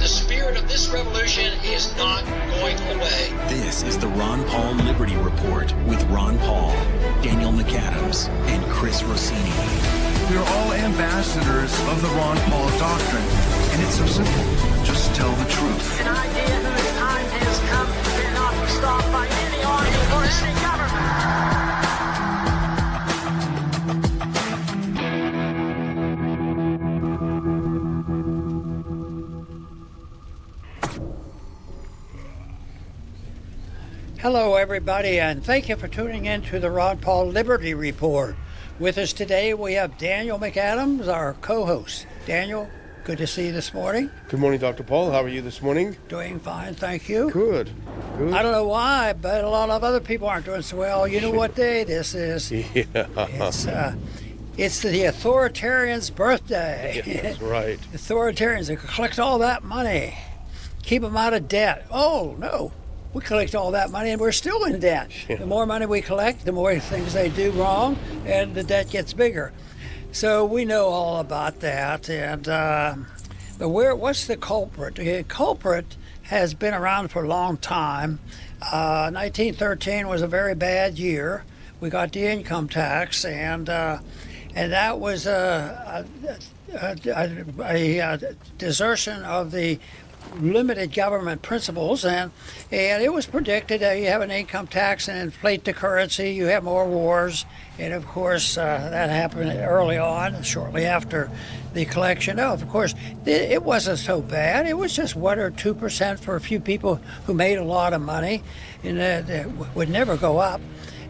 The spirit of this revolution is not going away. This is the Ron Paul Liberty Report with Ron Paul, Daniel McAdams, and Chris Rossini. We are all ambassadors of the Ron Paul doctrine, and it's so simple. Just tell the truth. An idea whose time has come cannot be stopped by any army or any government. Hello, everybody, and thank you for tuning in to the Ron Paul Liberty Report. With us today, we have Daniel McAdams, our co-host. Daniel, good to see you this morning. Good morning, Dr. Paul. How are you this morning? Doing fine, thank you. Good. I don't know why, but a lot of other people aren't doing so well. You know what day this is? Yeah. It's the authoritarian's birthday. Yeah, that's right. The authoritarians, they collect all that money, keep them out of debt. Oh, no. We collect all that money and we're still in debt. Yeah. The more money we collect, the more things they do wrong, and the debt gets bigger. So we know all about that. And but what's the culprit? The culprit has been around for a long time. 1913 was a very bad year. We got the income tax, and that was a desertion of the limited government principles, and it was predicted that you have an income tax and inflate the currency, you have more wars, and of course that happened early on, shortly after the collection. Of course, it wasn't so bad. It was just 1 or 2% for a few people who made a lot of money, and it would never go up.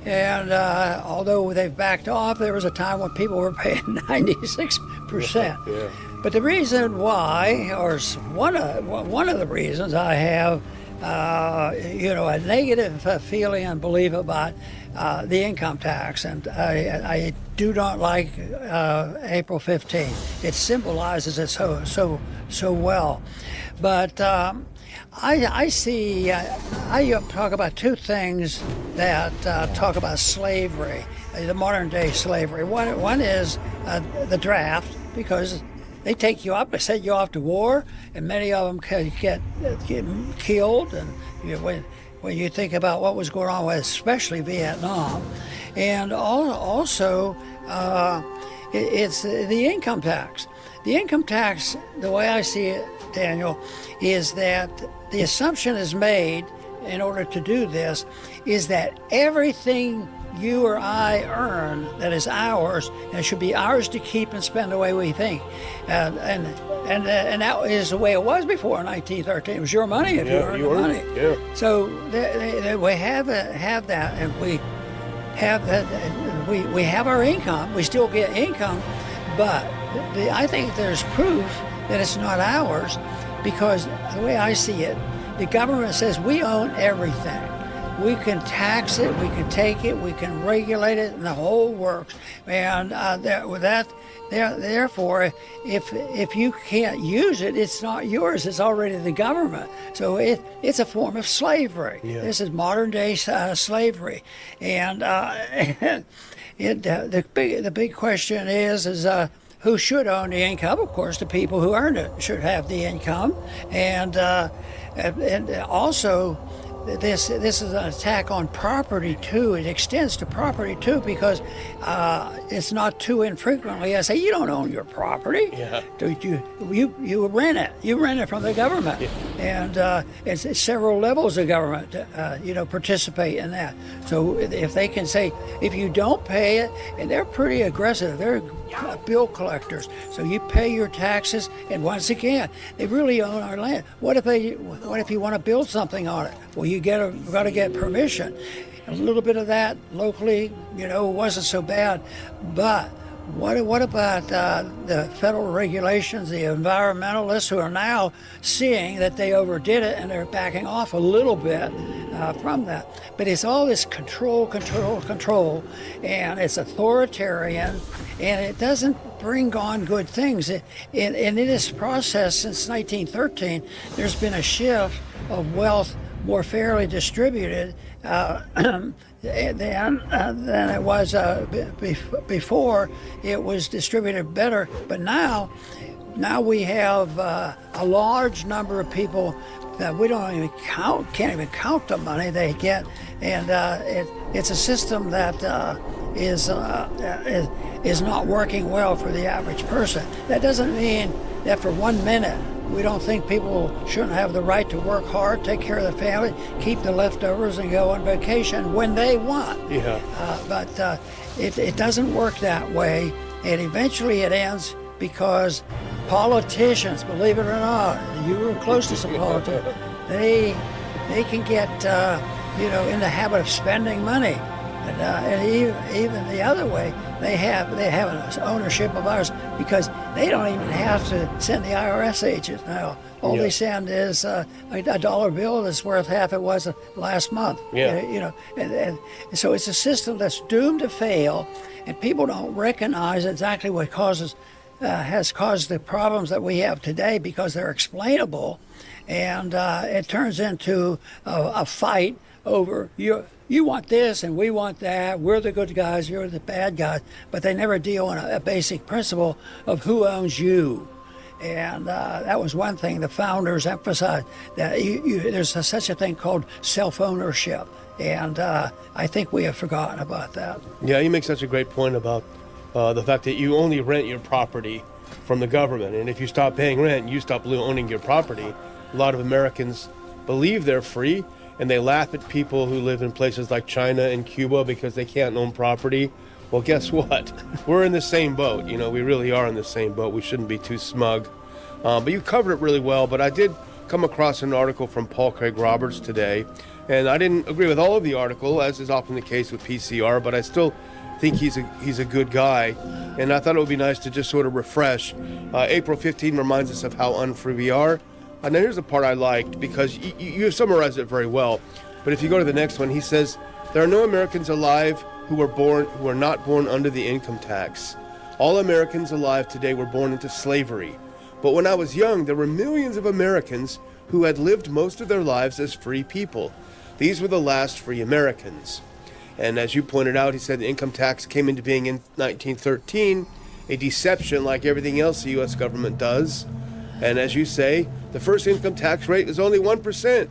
And although they've backed off, there was a time when people were paying 96%. Yeah. But the reason why, or one of the reasons I have, a negative feeling and belief about the income tax, and I do not like April 15th. It symbolizes it so well. But I see. I talk about two things that talk about slavery, the modern day slavery. One is the draft, because they take you up, they send you off to war, and many of them can get killed. And when you think about what was going on with, especially Vietnam, and also it's the income tax. The income tax, the way I see it, Daniel, is that the assumption is made in order to do this is that everything you or I earn that is ours, and it should be ours to keep and spend the way we think, and that is the way it was before 1913. It was your money if you earned the money. Yeah. So we have that, and we have that. We have our income. We still get income, but I think there's proof that it's not ours, because the way I see it, the government says we own everything. We can tax it, we can take it, we can regulate it, and the whole works. And therefore, if you can't use it, it's not yours. It's already the government. So it's a form of slavery. Yeah. This is modern day slavery. And the big question is who should own the income? Of course, the people who earn it should have the income, and also. This is an attack on property too. It extends to property too, because it's not too infrequently I say you don't own your property. Yeah. You rent it. You rent it from the government, and it's several levels of government participate in that. So if they can say if you don't pay it, and they're pretty aggressive, they're bill collectors. So you pay your taxes, and once again, they really own our land. What if you want to build something on it? Well, you got to get permission. A little bit of that locally, wasn't so bad. But what about the federal regulations, the environmentalists who are now seeing that they overdid it and they're backing off a little bit from that? But it's all this control, and it's authoritarian, and it doesn't bring on good things. And in this process since 1913, there's been a shift of wealth more fairly distributed than it was before. It was distributed better, but now now we have a large number of people that we don't even count, can't even count the money they get, and it's a system that is not working well for the average person. That doesn't mean that for 1 minute we don't think people shouldn't have the right to work hard, take care of their family, keep the leftovers, and go on vacation when they want. Yeah. But it doesn't work that way, and eventually it ends because politicians, believe it or not, you were close to some politics, they can get in the habit of spending money, and even the other way, they have an ownership of ours because they don't even have to send the IRS agents now. All they send is a dollar bill that's worth half it was last month. Yeah. And so it's a system that's doomed to fail, and people don't recognize exactly what has caused the problems that we have today because they're explainable, and it turns into a fight over you want this and we want that. We're the good guys, you're the bad guys, but they never deal on a basic principle of who owns you. And that was one thing the founders emphasized, that there's such a thing called self-ownership, and I think we have forgotten about that. Yeah, you make such a great point about the fact that you only rent your property from the government, and if you stop paying rent, you stop owning your property. A lot of Americans believe they're free, and they laugh at people who live in places like China and Cuba because they can't own property. Well, guess what? We're in the same boat. We really are in the same boat. We shouldn't be too smug. But you covered it really well. But I did come across an article from Paul Craig Roberts today, and I didn't agree with all of the article, as is often the case with PCR, but I still think he's a good guy, and I thought it would be nice to just sort of refresh. April 15 reminds us of how unfree we are. Now here's the part I liked, because you summarized it very well, but if you go to the next one, he says, there are no Americans alive who are not born under the income tax. All Americans alive today were born into slavery. But when I was young, there were millions of Americans who had lived most of their lives as free people. These were the last free Americans. And as you pointed out, he said the income tax came into being in 1913, a deception like everything else the U.S. government does. And as you say, the first income tax rate is only 1%,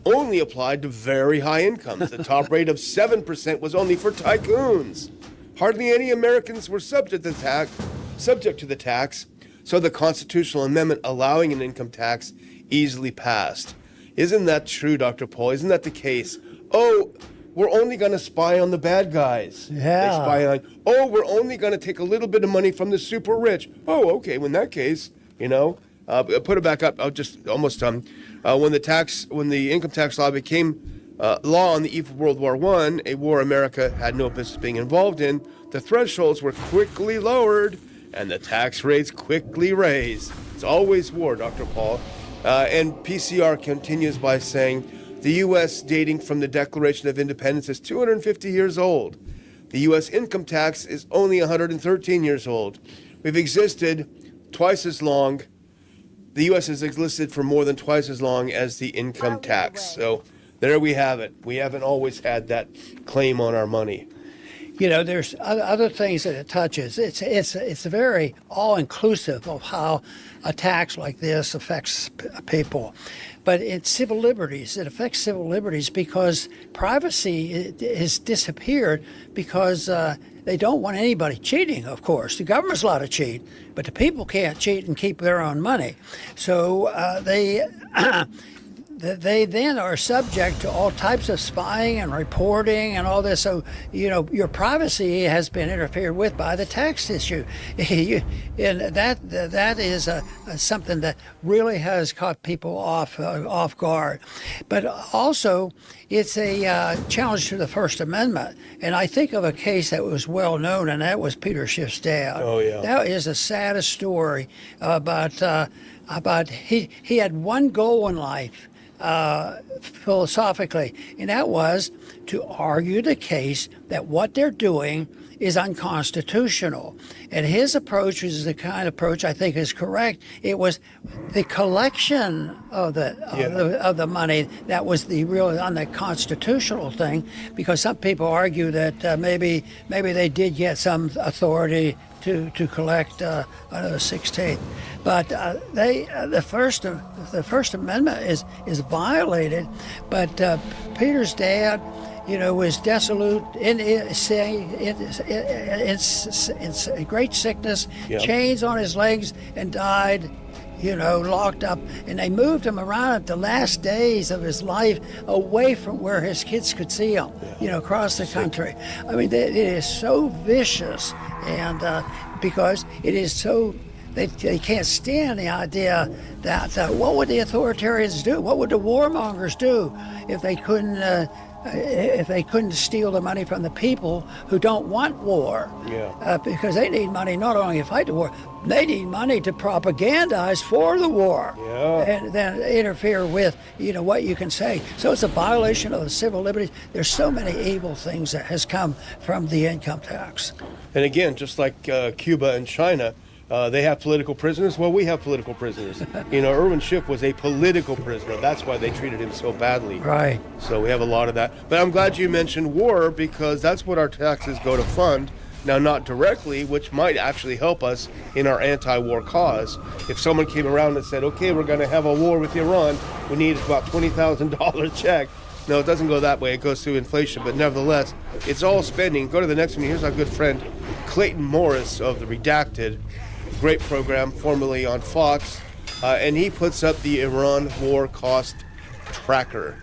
only applied to very high incomes. The top rate of 7% was only for tycoons. Hardly any Americans were subject to the tax, so the constitutional amendment allowing an income tax easily passed. Isn't that true, Dr. Paul? Isn't that the case? Oh, we're only going to spy on the bad guys. Yeah. They spy on, we're only going to take a little bit of money from the super rich. Oh, okay, well, in that case, put it back up. I'll just almost when the income tax law became law on the eve of World War I, a war America had no business being involved in, the thresholds were quickly lowered and the tax rates quickly raised. It's always war, Dr. Paul. And PCR continues by saying, the U.S. dating from the Declaration of Independence is 250 years old. The U.S. income tax is only 113 years old. We've existed twice as long. The U.S. has existed for more than twice as long as the income tax. So there we have it. We haven't always had that claim on our money. There's other things that it touches. It's very all-inclusive of how a tax like this affects people. But it's civil liberties. It affects civil liberties because privacy has disappeared because they don't want anybody cheating, of course. The government's allowed to cheat, but the people can't cheat and keep their own money. So they then are subject to all types of spying and reporting and all this. So, your privacy has been interfered with by the tax issue. And that is something that really has caught people off guard. But also, it's a challenge to the First Amendment. And I think of a case that was well known, and that was Peter Schiff's dad. Oh, yeah. That is the saddest story about he had one goal in life. Philosophically, and that was to argue the case that what they're doing is unconstitutional. And his approach is the kind of approach I think is correct. It was the collection of the money that was the real unconstitutional thing, because some people argue that maybe they did get some authority to collect under the 16th, but the First Amendment is violated. But Peter's dad, was dissolute in great sickness, chains on his legs, and died, locked up. And they moved him around at the last days of his life away from where his kids could see him, across the country. I mean, it is so vicious, and because it is so, they can't stand the idea that what would the authoritarians do? What would the warmongers do if they couldn't steal the money from the people who don't want war? Because they need money not only to fight the war, they need money to propagandize for the war, and then interfere with what you can say. So it's a violation of the civil liberties. There's so many evil things that has come from the income tax. And again, just like Cuba and China, they have political prisoners. Well, we have political prisoners. Irwin Schiff was a political prisoner. That's why they treated him so badly. Right. So we have a lot of that. But I'm glad you mentioned war, because that's what our taxes go to fund. Now, not directly, which might actually help us in our anti-war cause. If someone came around and said, okay, we're going to have a war with Iran, we need about $20,000 check. No, it doesn't go that way. It goes through inflation. But nevertheless, it's all spending. Go to the next one. Here's our good friend, Clayton Morris of The Redacted. Great program, formerly on Fox. And he puts up the Iran war cost tracker.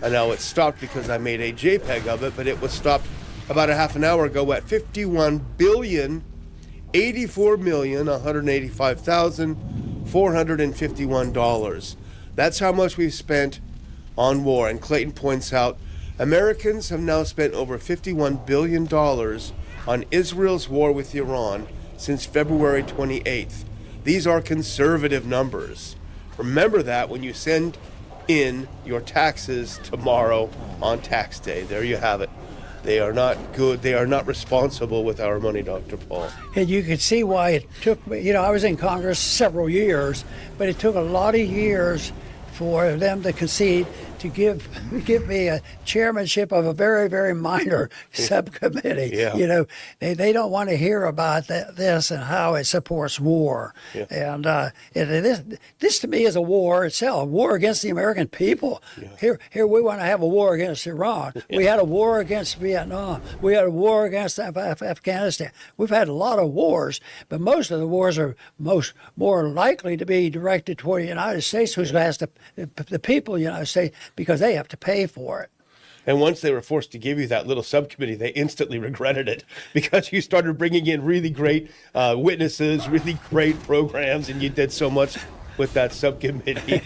And now it's stopped because I made a JPEG of it, but it was stopped about a half an hour ago at $51,084,185,451. That's how much we've spent on war. And Clayton points out, Americans have now spent over $51 billion on Israel's war with Iran since February 28th. These are conservative numbers. Remember that when you send in your taxes tomorrow on tax day. There you have it. They are not good. They are not responsible with our money, Dr. Paul. And you can see why it took me, I was in Congress several years, but it took a lot of years for them to concede to give me a chairmanship of a very, very minor subcommittee. They don't want to hear about this and how it supports war. And this to me is a war itself, war against the American people. Here we want to have a war against Iran. We had a war against Vietnam. We had a war against Afghanistan. We've had a lot of wars, but most of the wars are more likely to be directed toward the United States, who's asked the people of the United States, because they have to pay for it. And once they were forced to give you that little subcommittee, they instantly regretted it, because you started bringing in really great witnesses, really great programs, and you did so much with that subcommittee.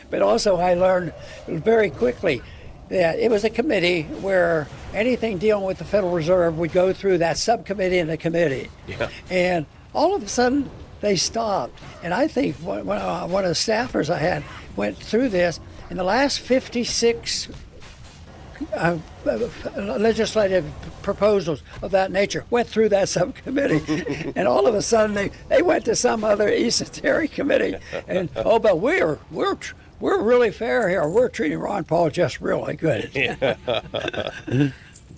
but also I learned very quickly that it was a committee where anything dealing with the Federal Reserve would go through that subcommittee and the committee. And all of a sudden, they stopped. And I think one of the staffers I had went through this. In the last 56 legislative proposals of that nature went through that subcommittee, and all of a sudden they went to some other esoteric committee. And but we're really fair here. We're treating Ron Paul just really good.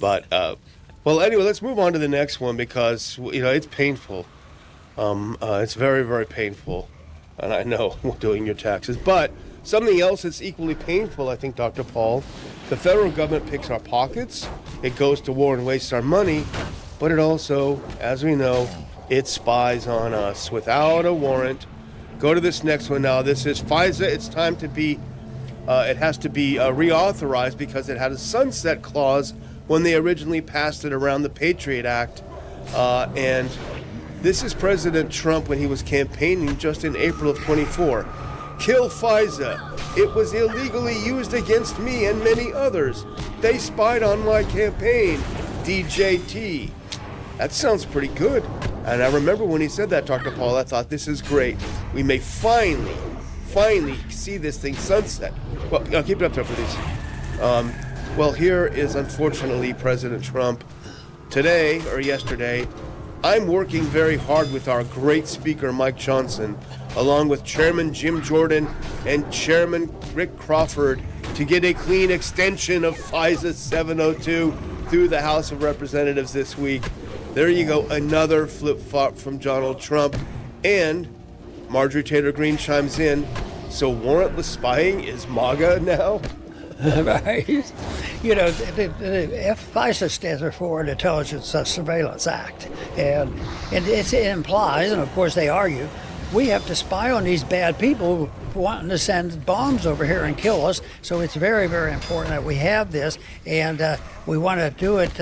But well, anyway, let's move on to the next one, because it's painful. It's very, very painful, and I know doing your taxes, but something else that's equally painful, I think, Dr. Paul, the federal government picks our pockets, it goes to war and wastes our money, but it also, as we know, it spies on us without a warrant. Go to this next one now. This is FISA. It's time to be, it has to be reauthorized because it had a sunset clause when they originally passed it around the Patriot Act. And this is President Trump when he was campaigning just in April of 24. Kill FISA. It was illegally used against me and many others. They spied on my campaign. DJT. That sounds pretty good. And I remember when he said that, Dr. Paul, I thought, this is great. We may finally see this thing sunset. Well, I'll keep it up there, please. Well, here is, unfortunately, President Trump today or yesterday, I'm working very hard with our great speaker, Mike Johnson, along with Chairman Jim Jordan and Chairman Rick Crawford, to get a clean extension of FISA 702 through the House of Representatives this week. There you go, another flip-flop from Donald Trump. And Marjorie Taylor Greene chimes in, so warrantless spying is MAGA now? Right. You know, the FISA stands for Foreign Intelligence Surveillance Act. And it implies, and of course they argue, we have to spy on these bad people wanting to send bombs over here and kill us. So it's very, very important that we have this, and we want to do it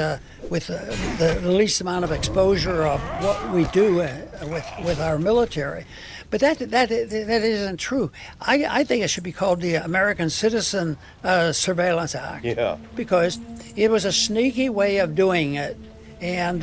with the least amount of exposure of what we do with our military. But that isn't true. I think it should be called the American Citizen Surveillance Act. Yeah. Because it was a sneaky way of doing it, and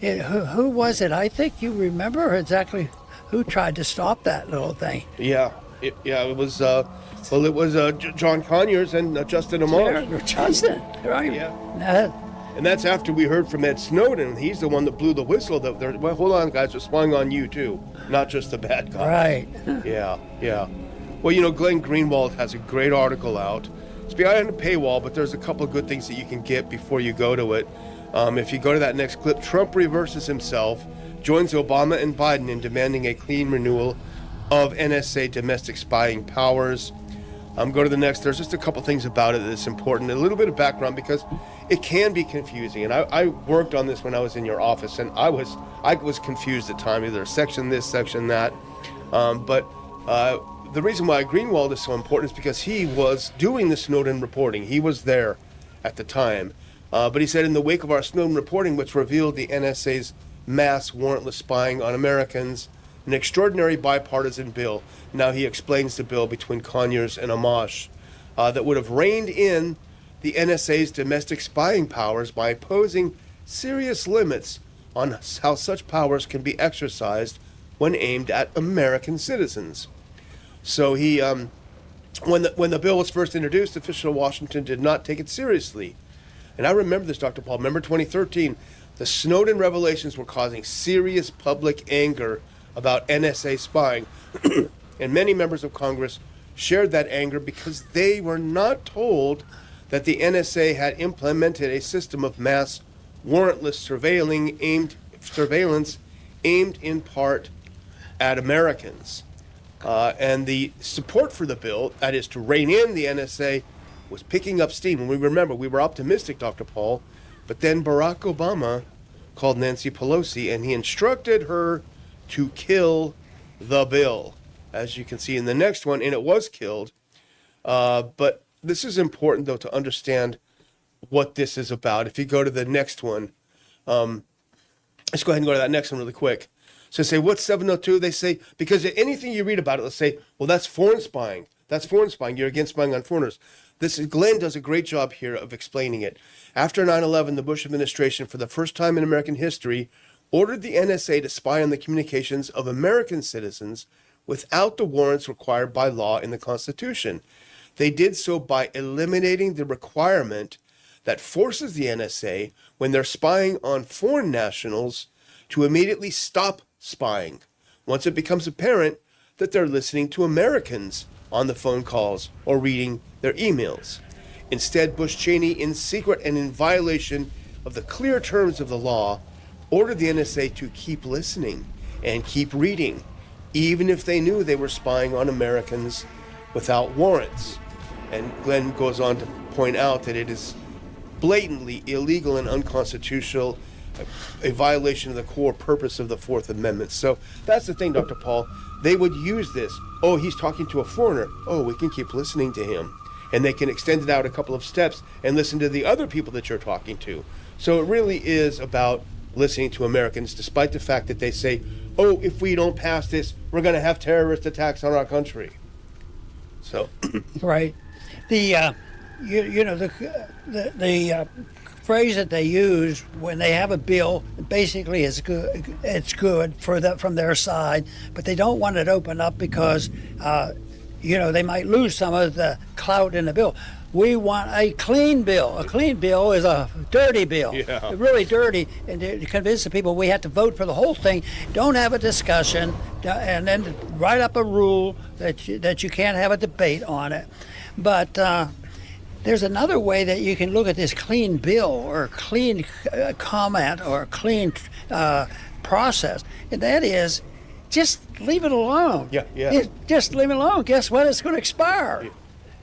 who was it? I think you remember exactly who tried to stop that little thing. Yeah, it was. It was John Conyers and Justin Amash. Yeah, Justin, right? Yeah. And that's after we heard from Ed Snowden. He's the one that blew the whistle. Well, hold on, guys, we're spying on you too, not just the bad guys. Right. Yeah. Well, you know, Glenn Greenwald has a great article out. It's behind a paywall, but there's a couple of good things that you can get before you go to it. If you go to that next clip, Trump reverses himself, joins Obama and Biden in demanding a clean renewal of NSA domestic spying powers. Go to the next. There's just a couple things about it that's important. A little bit of background, because it can be confusing. And I worked on this when I was in your office, and I was confused at times, either section this, section that. But the reason why Greenwald is so important is because he was doing the Snowden reporting. He was there at the time. But he said, in the wake of our Snowden reporting, which revealed the NSA's mass warrantless spying on Americans, an extraordinary bipartisan bill. Now he explains the bill between Conyers and Amash that would have reined in the NSA's domestic spying powers by imposing serious limits on how such powers can be exercised when aimed at American citizens. So he, when the bill was first introduced, officials in Washington did not take it seriously. And I remember this, Dr. Paul. Remember 2013, the Snowden revelations were causing serious public anger about NSA spying. And many members of Congress shared that anger because they were not told that the NSA had implemented a system of mass warrantless surveillance aimed in part at Americans. And the support for the bill, that is to rein in the NSA, was picking up steam. And we remember, we were optimistic, Dr. Paul, but then Barack Obama called Nancy Pelosi and he instructed her to kill the bill, as you can see in the next one, and it was killed. But this is important, though, to understand what this is about. If you go to the next one, let's go ahead and go to that next one really quick. So say, what's 702? They say, because anything you read about it, let's say, well, that's foreign spying. That's foreign spying. You're against spying on foreigners. Glenn does a great job here of explaining it. After 9/11, the Bush administration, for the first time in American history, ordered the NSA to spy on the communications of American citizens without the warrants required by law in the Constitution. They did so by eliminating the requirement that forces the NSA, when they're spying on foreign nationals, to immediately stop spying once it becomes apparent that they're listening to Americans on the phone calls or reading their emails. Instead, Bush Cheney, in secret and in violation of the clear terms of the law, ordered the NSA to keep listening and keep reading, even if they knew they were spying on Americans without warrants. And Glenn goes on to point out that it is blatantly illegal and unconstitutional, a violation of the core purpose of the Fourth Amendment. So that's the thing, Dr. Paul. They would use this. Oh, he's talking to a foreigner. Oh, we can keep listening to him. And they can extend it out a couple of steps and listen to the other people that you're talking to. So it really is about listening to Americans, despite the fact that they say, oh, if we don't pass this, we're going to have terrorist attacks on our country. So, right. The phrase that they use when they have a bill basically is good. It's good for that from their side, but they don't want it open up because they might lose some of the clout in the bill. We want a clean bill. A clean bill is a dirty bill. Yeah. Really dirty. And to convince the people we have to vote for the whole thing, don't have a discussion, and then write up a rule that you can't have a debate on it. But there's another way that you can look at this clean bill or clean comment or clean process, and that is just leave it alone. Yeah. Just leave it alone. Guess what? It's going to expire.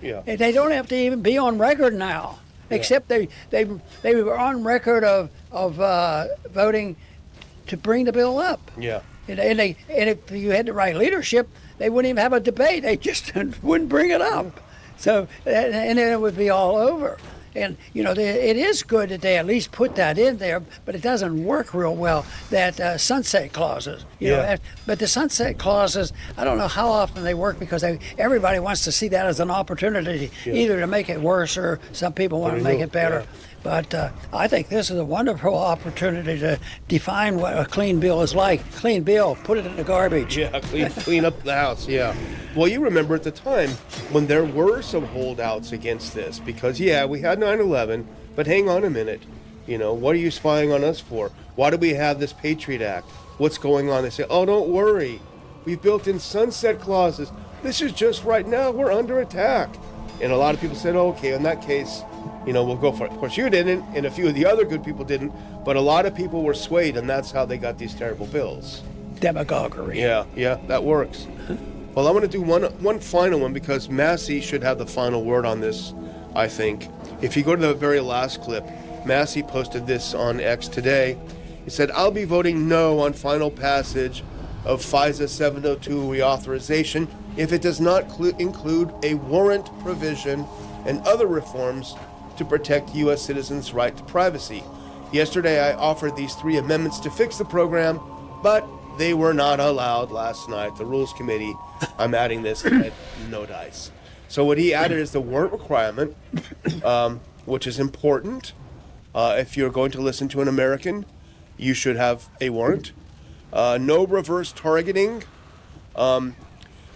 Yeah. And they don't have to even be on record now, except they were on record of voting to bring the bill up. Yeah. And if you had the right leadership, they wouldn't even have a debate. They just wouldn't bring it up. So and then it would be all over. And it is good that they at least put that in there, but it doesn't work real well. That sunset clauses, but the sunset clauses, I don't know how often they work because everybody wants to see that as an opportunity, either to make it worse or some people want to make it better. Yeah. But I think this is a wonderful opportunity to define what a clean bill is like. Clean bill, put it in the garbage. Yeah, clean up the house, yeah. Well, you remember at the time when there were some holdouts against this because, we had 9/11, but hang on a minute. What are you spying on us for? Why do we have this Patriot Act? What's going on? They say, oh, don't worry. We've built in sunset clauses. This is just right now. We're under attack. And a lot of people said, okay, in that case, we'll go for it. Of course, you didn't, and a few of the other good people didn't, but a lot of people were swayed, and that's how they got these terrible bills. Demagoguery. Yeah, that works. Well, I want to do one final one because Massey should have the final word on this, I think. If you go to the very last clip, Massey posted this on X today. He said, I'll be voting no on final passage of FISA 702 reauthorization if it does not include a warrant provision and other reforms to protect U.S. citizens' right to privacy. Yesterday, I offered these 3 amendments to fix the program, but they were not allowed last night. The Rules Committee, I'm adding this, had no dice. So what he added is the warrant requirement, which is important. If you're going to listen to an American, you should have a warrant. No reverse targeting.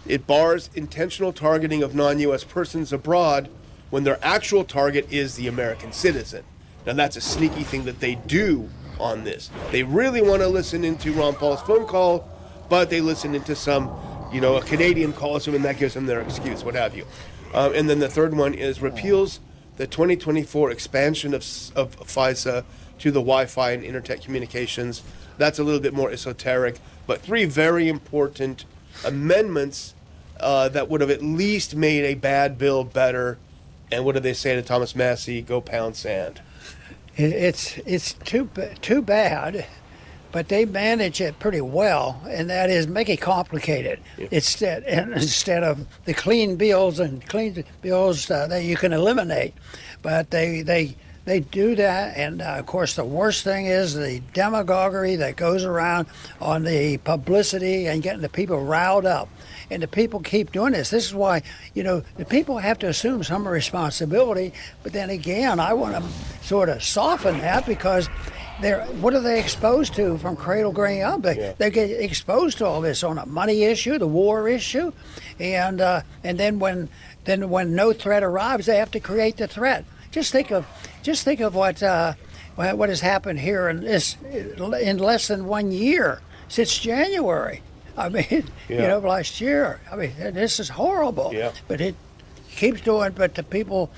It bars intentional targeting of non-U.S. persons abroad when their actual target is the American citizen. Now that's a sneaky thing that they do on this. They really want to listen into Ron Paul's phone call, but they listen into some, a Canadian calls them and that gives them their excuse, what have you. And then the third one is repeals the 2024 expansion of FISA to the Wi-Fi and internet communications. That's a little bit more esoteric, but 3 very important amendments that would have at least made a bad bill better. And what do they say to Thomas Massey? Go pound sand. It's too bad, but they manage it pretty well, and that is make it complicated. Yeah. Instead of the clean bills that you can eliminate, but they do that, and of course the worst thing is the demagoguery that goes around on the publicity and getting the people riled up. And the people keep doing this. This is why, the people have to assume some responsibility. But then again, I want to sort of soften that because what are they exposed to from cradle growing up? They get exposed to all this on a money issue, the war issue, and then when no threat arrives, they have to create the threat. Just think of what has happened here in less than 1 year since January. I mean, last year. I mean, this is horrible. Yeah. But it keeps doing. But the people,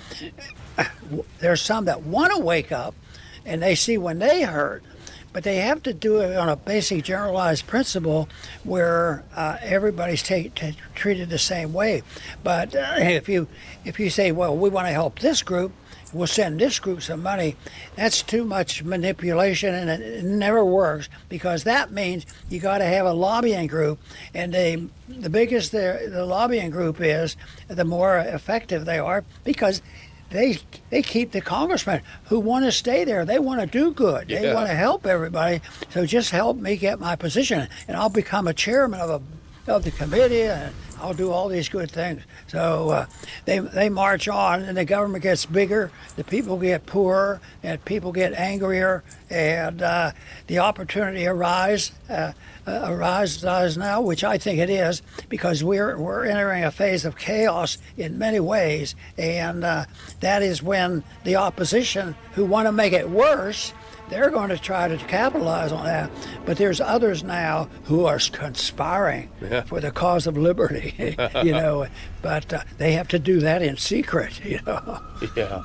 there's some that want to wake up, and they see when they hurt, but they have to do it on a basic generalized principle where everybody's treated the same way. But if you say, well, we want to help this group, we'll send this group some money, that's too much manipulation, and it never works because that means you got to have a lobbying group, and the biggest the lobbying group is, the more effective they are because they keep the congressmen who want to stay there. They want to do good. They want to help everybody. So just help me get my position, and I'll become a chairman of a of the committee, and I'll do all these good things. So they march on, and the government gets bigger, the people get poorer, and people get angrier, and the opportunity arises now, which I think it is, because we're entering a phase of chaos in many ways, and that is when the opposition, who want to make it worse, they're going to try to capitalize on that. But there's others now who are conspiring for the cause of liberty, but they have to do that in secret, Yeah.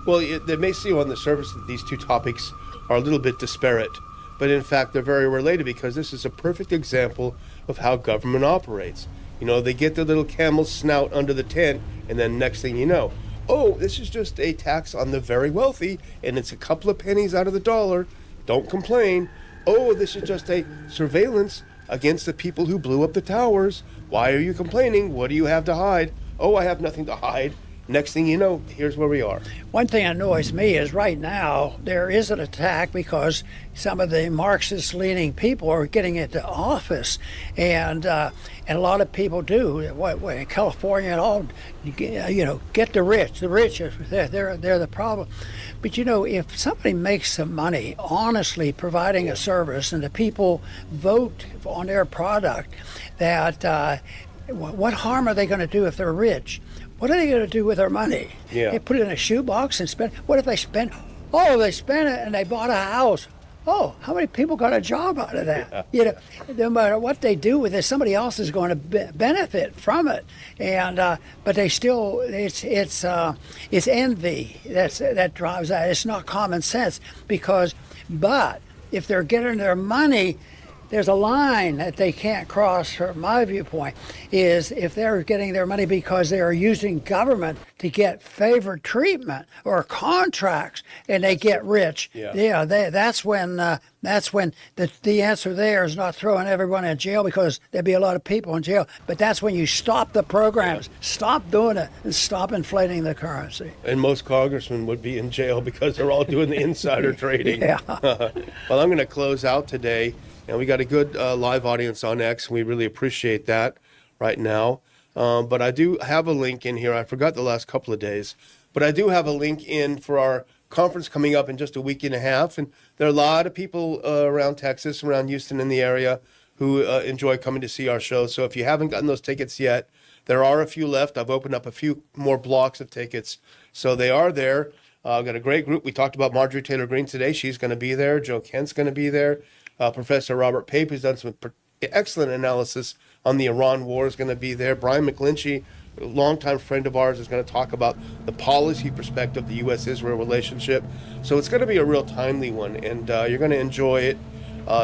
Well, they may seem on the surface that these two topics are a little bit disparate, but in fact they're very related, because this is a perfect example of how government operates. They get their little camel snout under the tent, and then next thing you know, oh, this is just a tax on the very wealthy, and it's a couple of pennies out of the dollar. Don't complain. Oh, this is just a surveillance against the people who blew up the towers. Why are you complaining? What do you have to hide? Oh, I have nothing to hide. Next thing you know, here's where we are. One thing that annoys me is right now there is an attack because some of the Marxist-leaning people are getting into office, and a lot of people do. In California and all, get the rich. The rich, they're the problem. But if somebody makes some money honestly providing a service, and the people vote on their product, that what harm are they going to do if they're rich? What are they going to do with their money? Yeah. They put it in a shoebox and spend. What if they spend? Oh, they spent it and they bought a house. Oh, how many people got a job out of that? No matter what they do with it, somebody else is going to benefit from it. And but they still, it's envy that drives that. It's not common sense but if they're getting their money. There's a line that they can't cross, from my viewpoint, is if they're getting their money because they are using government to get favored treatment or contracts, and they get rich. That's when the answer there is not throwing everyone in jail, because there'd be a lot of people in jail. But that's when you stop the programs, stop doing it, and stop inflating the currency. And most congressmen would be in jail because they're all doing the insider trading. Yeah. Well, I'm going to close out today. And we got a good live audience on X, and we really appreciate that right now. But I do have a link in here. I forgot the last couple of days. But I do have a link in for our conference coming up in just a week and a half. And there are a lot of people around Texas, around Houston in the area, who enjoy coming to see our show. So if you haven't gotten those tickets yet, there are a few left. I've opened up a few more blocks of tickets. So they are there. I've got a great group. We talked about Marjorie Taylor Greene today. She's going to be there. Joe Kent's going to be there. Professor Robert Pape, who's done some excellent analysis on the Iran war, is going to be there. Brian McClinchy, a longtime friend of ours, is going to talk about the policy perspective of the U.S.-Israel relationship. So it's going to be a real timely one, and you're going to enjoy it.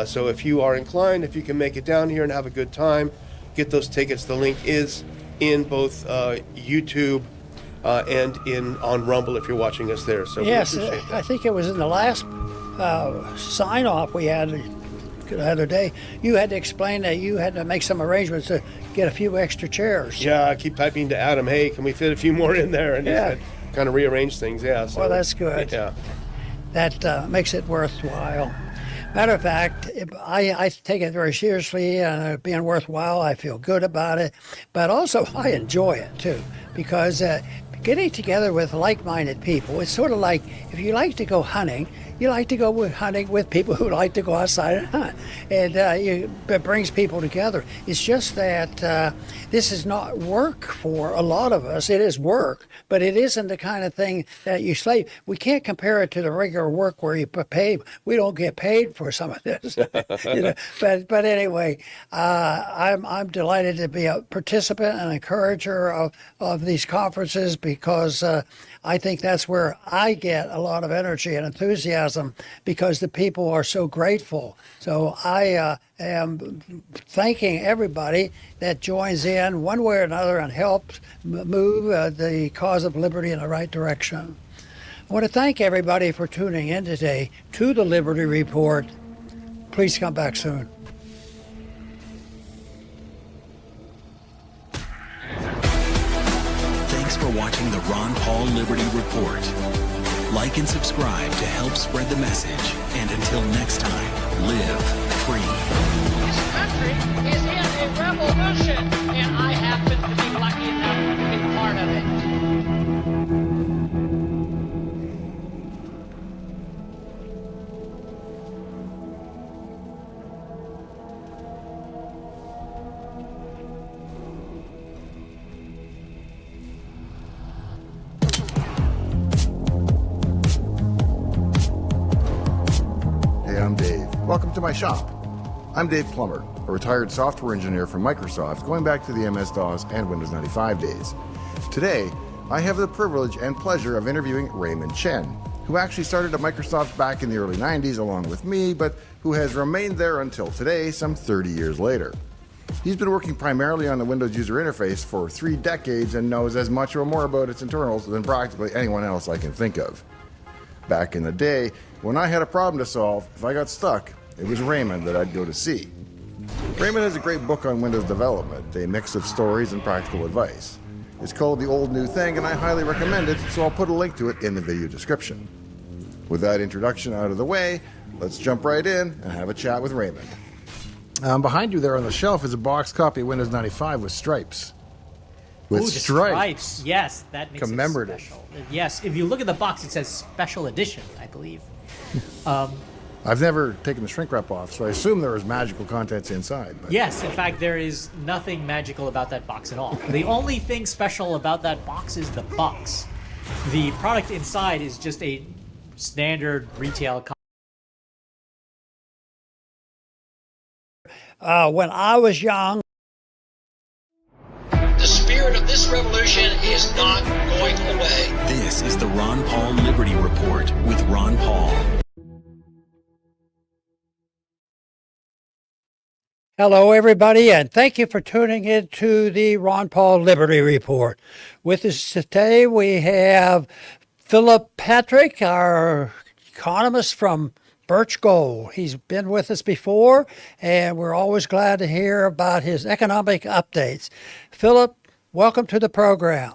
So if you are inclined, if you can make it down here and have a good time, get those tickets. The link is in both YouTube and on Rumble if you're watching us there. So yes, we appreciate that. I think it was in the last sign-off we had the other day. You had to explain that you had to make some arrangements to get a few extra chairs. Yeah, I keep typing to Adam, hey, can we fit a few more in there? And Yeah. kind of rearrange things, yeah. So, Well, that's good. Yeah. That makes it worthwhile. Matter of fact, I take it very seriously, and being worthwhile, I feel good about it. But also, I enjoy it, too, because getting together with like-minded people, it's sort of like if you like to go hunting, you like to go hunting with people who like to go outside and hunt. And it brings people together. It's just that this is not work for a lot of us. It is work, but it isn't the kind of thing that you slave. We can't compare it to the regular work where you pay. We don't get paid for some of this. But anyway, I'm delighted to be a participant and encourager of these conferences, because I think that's where I get a lot of energy and enthusiasm, because the people are so grateful. So I am thanking everybody that joins in one way or another and helps move the cause of liberty in the right direction. I want to thank everybody for tuning in today to the Liberty Report. Please come back soon. Thanks for watching the Ron Paul Liberty Report. Like and subscribe to help spread the message. And until next time, live free. This country is in a revolution. welcome to my shop. I'm Dave Plummer, a retired software engineer from Microsoft going back to the MS-DOS and Windows 95 days. Today, I have the privilege and pleasure of interviewing Raymond Chen, who actually started at Microsoft back in the early 90s along with me, but who has remained there until today, some 30 years later. He's been working primarily on the Windows user interface for 3 decades and knows as much or more about its internals than practically anyone else I can think of. Back in the day, when I had a problem to solve, if I got stuck, it was Raymond that I'd go to see. Raymond has a great book on Windows development, a mix of stories and practical advice. It's called The Old New Thing, and I highly recommend it, so I'll put a link to it in the video description. With that introduction out of the way, let's jump right in and have a chat with Raymond. Behind you there on the shelf is a box copy of Windows 95 with stripes. With Ooh, the stripes. Yes, that makes commemorative. it special. Yes, if you look at the box, it says special edition, I believe. I've never taken the shrink wrap off, so I assume there is magical contents inside. But... Yes, in fact, there is nothing magical about that box at all. The only thing special about that box is the box. The product inside is just a standard retail. When I was young, The spirit of this revolution is not going away. This is the Ron Paul Liberty Report with Ron Paul. hello, everybody, and thank you for tuning in to the Ron Paul Liberty Report. With us today, we have Philip Patrick, our economist from Birch Gold. He's been with us before, and we're always glad to hear about his economic updates. Philip, welcome to the program.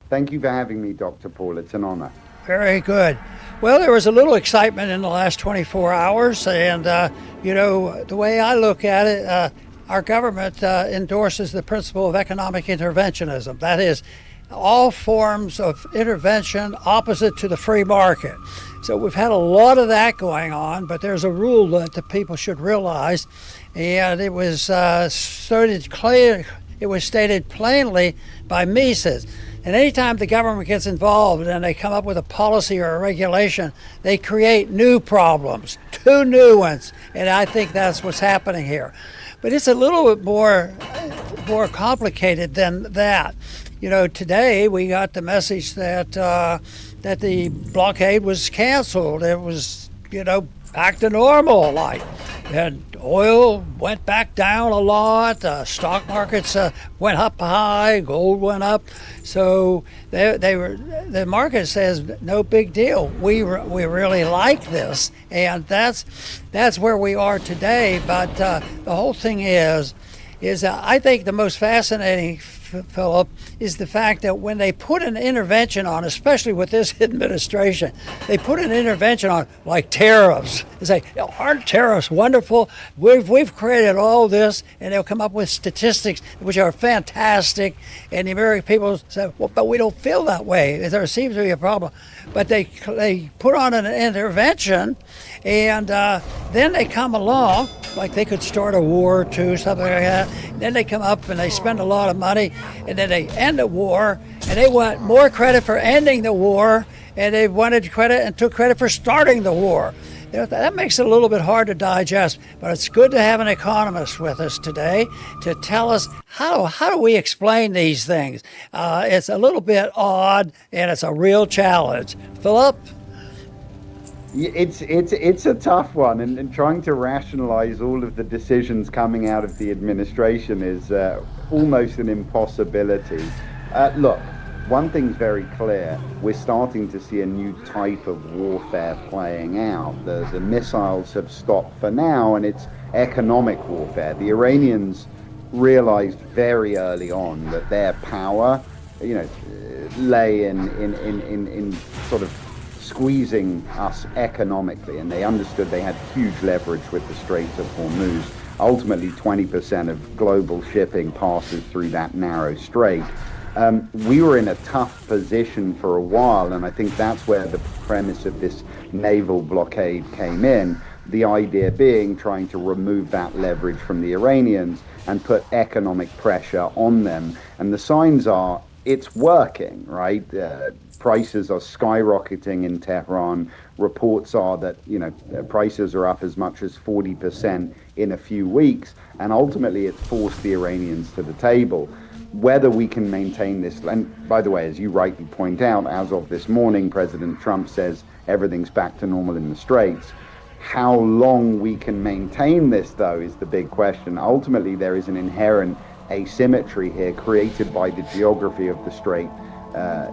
Thank you for having me, Dr. Paul. It's an honor. Very good. Well, there was a little excitement in the last 24 hours, and, the way I look at it, our government endorses the principle of economic interventionism. That is, all forms of intervention opposite to the free market. So we've had a lot of that going on, but there's a rule that the people should realize, and it was stated plainly by Mises. And anytime the government gets involved and they come up with a policy or a regulation, they create new problems, 2 new ones, and I think that's what's happening here. But it's a little bit more complicated than that. Today we got the message that that the blockade was canceled. It was, back to normal, and oil went back down a lot. Stock markets went up high. Gold went up. So the market says no big deal. We really like this, and that's where we are today. But the whole thing is I think the most fascinating, Philip, is the fact that when they put an intervention on, especially with this administration, they put an intervention on like tariffs. They say, aren't tariffs wonderful? We've created all this, and they'll come up with statistics which are fantastic, and the American people say, well, but we don't feel that way. There seems to be a problem. But they put on an intervention, and then they come along, like they could start a war or two, something like that. Then they come up and they spend a lot of money, and then they end the war, and they want more credit for ending the war, and they wanted credit and took credit for starting the war. That makes it a little bit hard to digest, but it's good to have an economist with us today to tell us how do we explain these things. It's a little bit odd, and it's a real challenge. Philip? It's a tough one, and trying to rationalize all of the decisions coming out of the administration is almost an impossibility. Look, one thing's very clear. We're starting to see a new type of warfare playing out. The missiles have stopped for now, and it's economic warfare. The Iranians realized very early on that their power, lay in sort of squeezing us economically, and they understood they had huge leverage with the Straits of Hormuz. Ultimately, 20% of global shipping passes through that narrow strait. We were in a tough position for a while, and I think that's where the premise of this naval blockade came in. The idea being trying to remove that leverage from the Iranians and put economic pressure on them. And the signs are it's working, right? Prices are skyrocketing in Tehran. Reports are that prices are up as much as 40% in a few weeks, and ultimately it's forced the Iranians to the table. Whether we can maintain this, and by the way, as you rightly point out, as of this morning, President Trump says everything's back to normal in the Straits. How long we can maintain this, though, is the big question. Ultimately, there is an inherent asymmetry here created by the geography of the Strait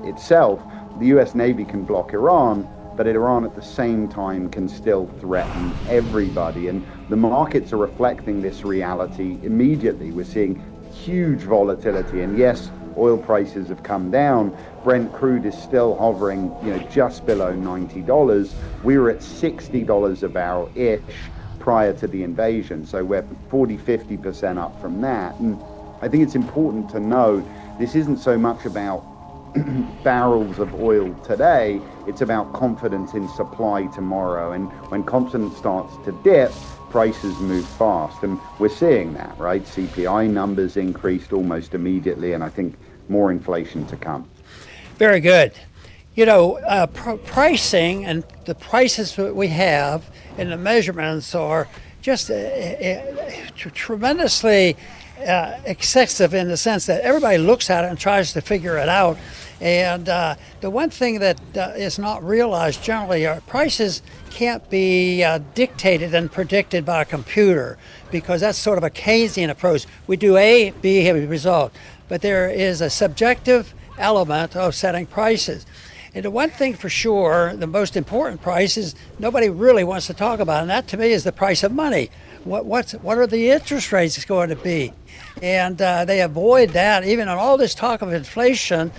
itself. The US Navy can block Iran, but Iran at the same time can still threaten everybody. And the markets are reflecting this reality immediately. We're seeing huge volatility. And yes, oil prices have come down. Brent crude is still hovering, just below $90. We were at $60 a barrel-ish prior to the invasion. So we're 40-50% up from that. And I think it's important to know this isn't so much about barrels of oil today, it's about confidence in supply tomorrow. And when confidence starts to dip, prices move fast. And we're seeing that, right? CPI numbers increased almost immediately, and I think more inflation to come. Very good. Pricing and the prices that we have and the measurements are just tremendously excessive in the sense that everybody looks at it and tries to figure it out. And the one thing that is not realized generally are prices can't be dictated and predicted by a computer, because that's sort of a Keynesian approach. We do A, B, have a result. But there is a subjective element of setting prices. And the one thing for sure, the most important price is nobody really wants to talk about, and that to me is the price of money. What are the interest rates going to be? And they avoid that. Even on all this talk of inflation,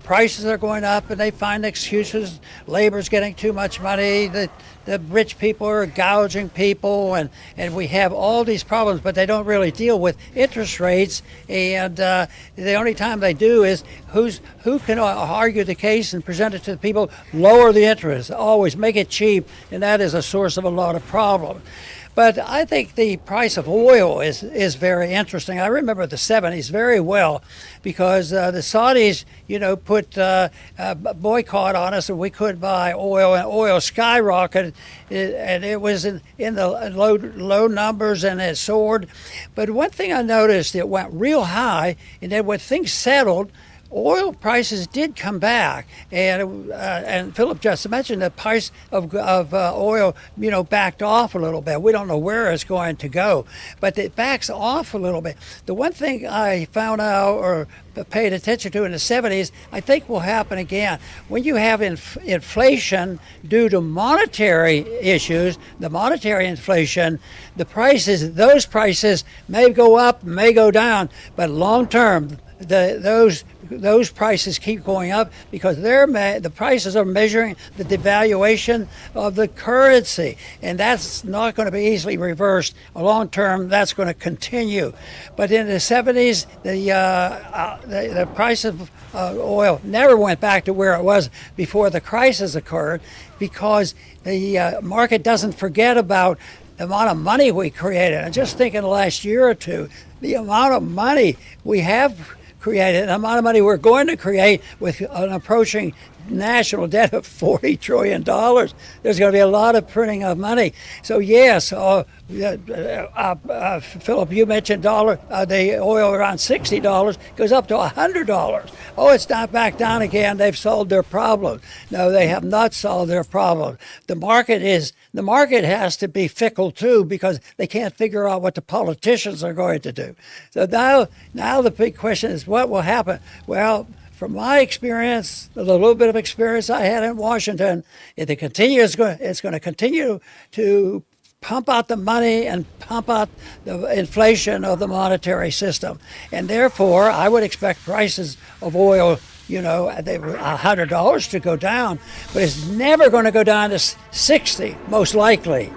prices are going up and they find excuses. Labor's getting too much money. The rich people are gouging people, and we have all these problems, but they don't really deal with interest rates. And the only time they do is who can argue the case and present it to the people, lower the interest, always make it cheap, and that is a source of a lot of problems. But I think the price of oil is very interesting. I remember the 70s very well, because the Saudis, put a boycott on us, and we couldn't buy oil, and oil skyrocketed, and it was in the low numbers, and it soared. But one thing I noticed, it went real high, and then when things settled, oil prices did come back, and Philip just mentioned the price of oil, backed off a little bit. We don't know where it's going to go, but it backs off a little bit. The one thing I found out or paid attention to in the 70s, I think will happen again. When you have inflation due to monetary issues, the monetary inflation, those prices may go up, may go down, but long term, those prices keep going up because the prices are measuring the devaluation of the currency, and that's not going to be easily reversed. Long term, that's going to continue. But in the 70s, the price of oil never went back to where it was before the crisis occurred, because the market doesn't forget about the amount of money we created. And just think in the last year or two, the amount of money we have created, the amount of money we're going to create with an approaching national debt of $40 trillion. There's going to be a lot of printing of money. So yes, Philip, you mentioned the oil around $60 goes up to $100. Oh, it's not back down again. They've solved their problem. No, they have not solved their problem. The market has to be fickle too, because they can't figure out what the politicians are going to do. So now the big question is, what will happen? Well, from my experience, the little bit of experience I had in Washington, it's going to continue to pump out the money and pump out the inflation of the monetary system. And therefore, I would expect prices of oil, $100 to go down, but it's never going to go down to 60, most likely.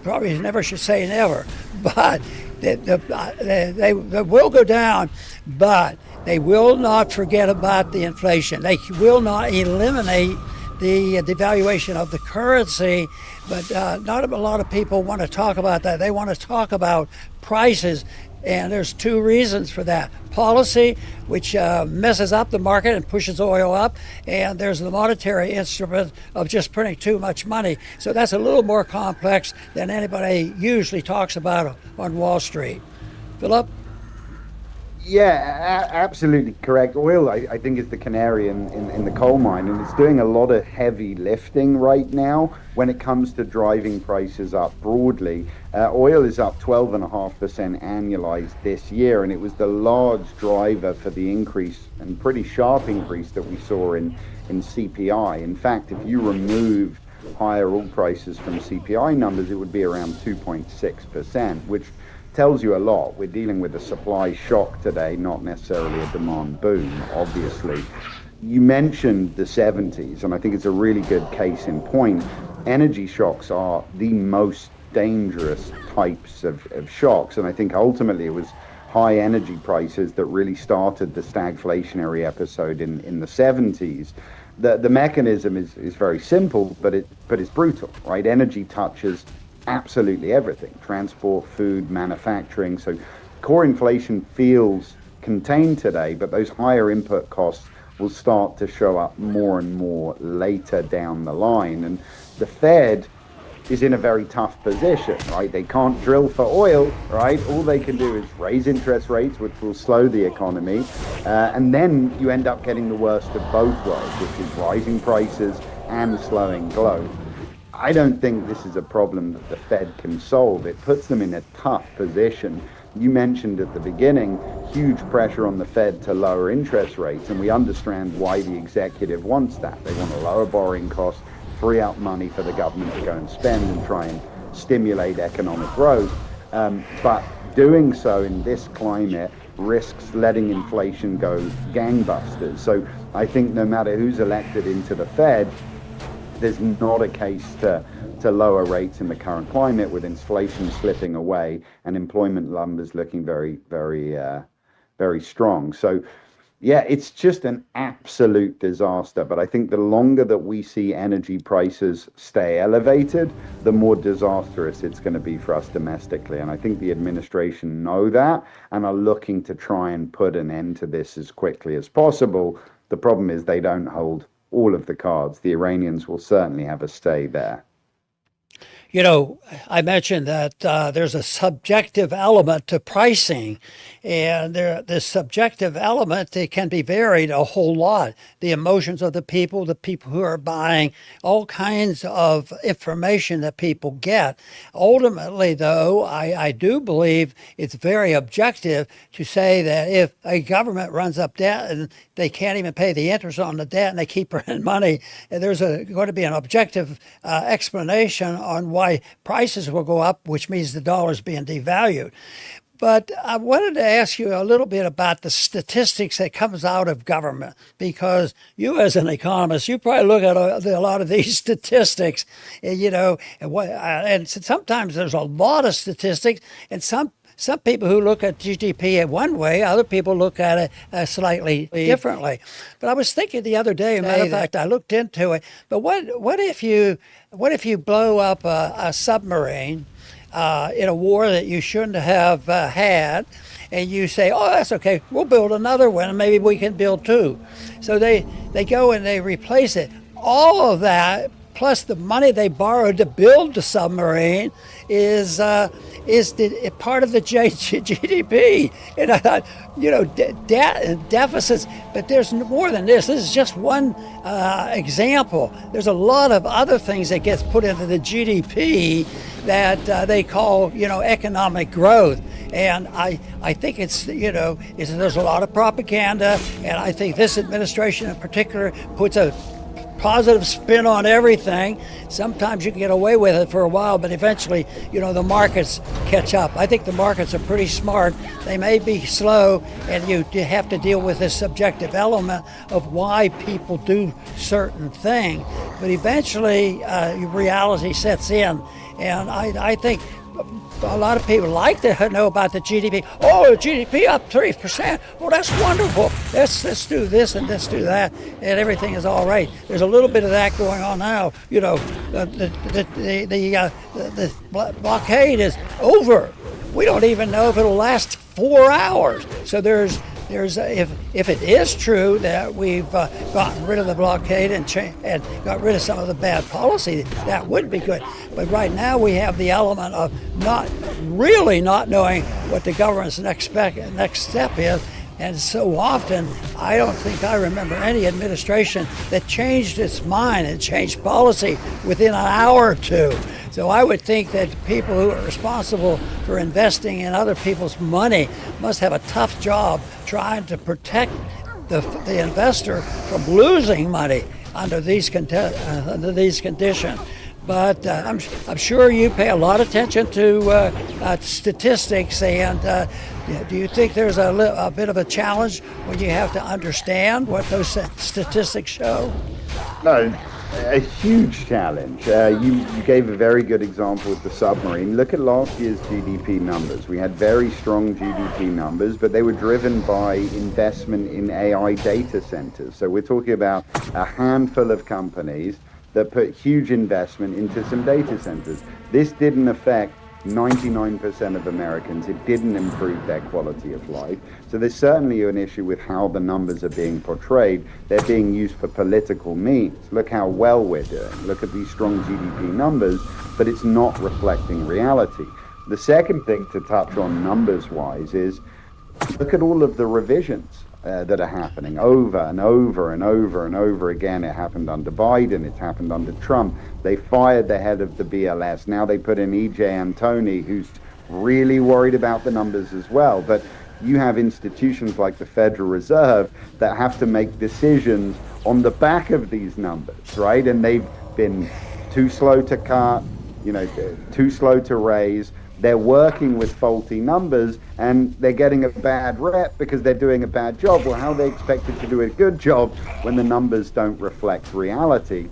Probably never should say never, but they will go down, but they will not forget about the inflation. They will not eliminate the devaluation of the currency, but not a lot of people want to talk about that. They want to talk about prices And there's two reasons for that. Policy, which messes up the market and pushes oil up, and there's the monetary instrument of just printing too much money. So that's a little more complex than anybody usually talks about on Wall Street. Philip? Yeah, absolutely correct. Oil, I think, is the canary in the coal mine, and it's doing a lot of heavy lifting right now when it comes to driving prices up broadly. Oil is up 12.5% annualized this year, and it was the large driver for the increase, and pretty sharp increase, that we saw in CPI. In fact, if you removed higher oil prices from CPI numbers, it would be around 2.6%, which tells you a lot. We're dealing with a supply shock today, not necessarily a demand boom, obviously. You mentioned the 70s, and I think it's a really good case in point. Energy shocks are the most dangerous types of shocks, and I think ultimately it was high energy prices that really started the stagflationary episode in the 70s. The mechanism is very simple, but it's brutal, right? Energy touches absolutely everything: transport, food, manufacturing. So core inflation feels contained today, but those higher input costs will start to show up more and more later down the line. And the Fed is in a very tough position, right? They can't drill for oil, right? All they can do is raise interest rates, which will slow the economy. And then you end up getting the worst of both worlds, which is rising prices and slowing growth. I don't think this is a problem that the Fed can solve. It puts them in a tough position. You mentioned at the beginning, huge pressure on the Fed to lower interest rates, and we understand why the executive wants that. They want to lower borrowing costs, free up money for the government to go and spend and try and stimulate economic growth. But doing so in this climate risks letting inflation go gangbusters. So I think no matter who's elected into the Fed, there's not a case to lower rates in the current climate, with inflation slipping away and employment numbers looking very, very, very strong. So, yeah, it's just an absolute disaster. But I think the longer that we see energy prices stay elevated, the more disastrous it's going to be for us domestically. And I think the administration know that and are looking to try and put an end to this as quickly as possible. The problem is they don't hold all of the cards. The Iranians will certainly have a stay there. You know, I mentioned that there's a subjective element to pricing, and this subjective element, it can be varied a whole lot. The emotions of the people who are buying, all kinds of information that people get. Ultimately, though, I do believe it's very objective to say that if a government runs up debt and they can't even pay the interest on the debt and they keep printing money, there's going to be an objective explanation on why prices will go up, which means the dollar's being devalued. But I wanted to ask you a little bit about the statistics that comes out of government, because you as an economist, you probably look at a lot of these statistics, and sometimes there's a lot of statistics, and some people who look at GDP in one way, other people look at it slightly differently. But I was thinking the other day, matter of fact, I looked into it, but what if you blow up a submarine in a war that you shouldn't have had, and you say, oh, that's okay, we'll build another one, and maybe we can build two. So they go and they replace it. All of that, plus the money they borrowed to build the submarine, is part of the GDP. And I thought, debt and deficits, but there's more than this. This is just one example. There's a lot of other things that gets put into the GDP that they call, economic growth. And I think there's a lot of propaganda, and I think this administration in particular puts a positive spin on everything. Sometimes you can get away with it for a while, but eventually, the markets catch up. I think the markets are pretty smart. They may be slow, and you have to deal with this subjective element of why people do certain things. But eventually, reality sets in, and I think a lot of people like to know about the GDP. Oh, GDP up 3%. Well, that's wonderful. Let's do this and let's do that, and everything is all right. There's a little bit of that going on now. The blockade is over. we don't even know if it'll last 4 hours. So there's if it is true that we've gotten rid of the blockade and got rid of some of the bad policy, that would be good. But right now we have the element of not knowing what the government's next step is. And so often, I don't think I remember any administration that changed its mind and changed policy within an hour or two. So I would think that people who are responsible for investing in other people's money must have a tough job trying to protect the investor from losing money under these conditions. But I'm sure you pay a lot of attention to statistics, and do you think there's a bit of a challenge when you have to understand what those statistics show? No, a huge challenge. You gave a very good example with the submarine. Look at last year's GDP numbers. We had very strong GDP numbers, but they were driven by investment in AI data centers. So we're talking about a handful of companies that put huge investment into some data centers. This didn't affect 99% of Americans. It didn't improve their quality of life. So there's certainly an issue with how the numbers are being portrayed. They're being used for political means. Look how well we're doing. Look at these strong GDP numbers, but it's not reflecting reality. The second thing to touch on numbers-wise is look at all of the revisions that are happening over and over and over and over again. It happened under Biden. It's happened under Trump. They fired the head of the BLS. Now they put in E.J. Antoni, who's really worried about the numbers as well. But you have institutions like the Federal Reserve that have to make decisions on the back of these numbers, right? And they've been too slow to cut, too slow to raise. They're working with faulty numbers, and they're getting a bad rep because they're doing a bad job. Well, how are they expected to do a good job when the numbers don't reflect reality?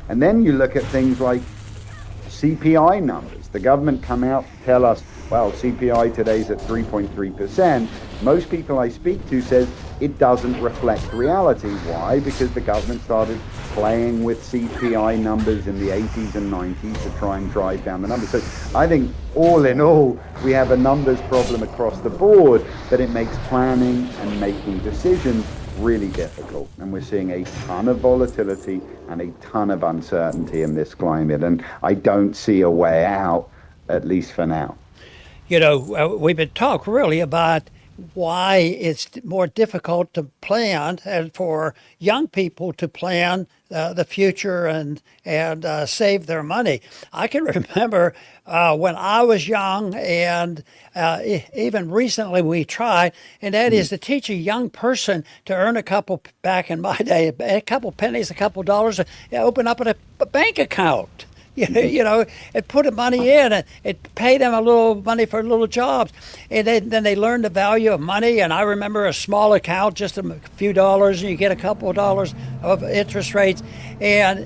And then you look at things like CPI numbers. The government come out to tell us, well, CPI today's at 3.3%. Most people I speak to says it doesn't reflect reality. Why? Because the government started playing with CPI numbers in the 80s and 90s to try and drive down the numbers. So I think all in all, we have a numbers problem across the board, but it makes planning and making decisions really difficult. And we're seeing a ton of volatility and a ton of uncertainty in this climate. And I don't see a way out, at least for now. We've been talking really about why it's more difficult to plan and for young people to plan the future and save their money. I can remember when I was young, and even recently we tried, and that is to teach a young person to earn back in my day, a couple pennies, a couple dollars, open up a bank account. And put the money in, and it paid them a little money for little jobs. And then they learned the value of money. And I remember a small account, just a few dollars, and you get a couple of dollars of interest rates. And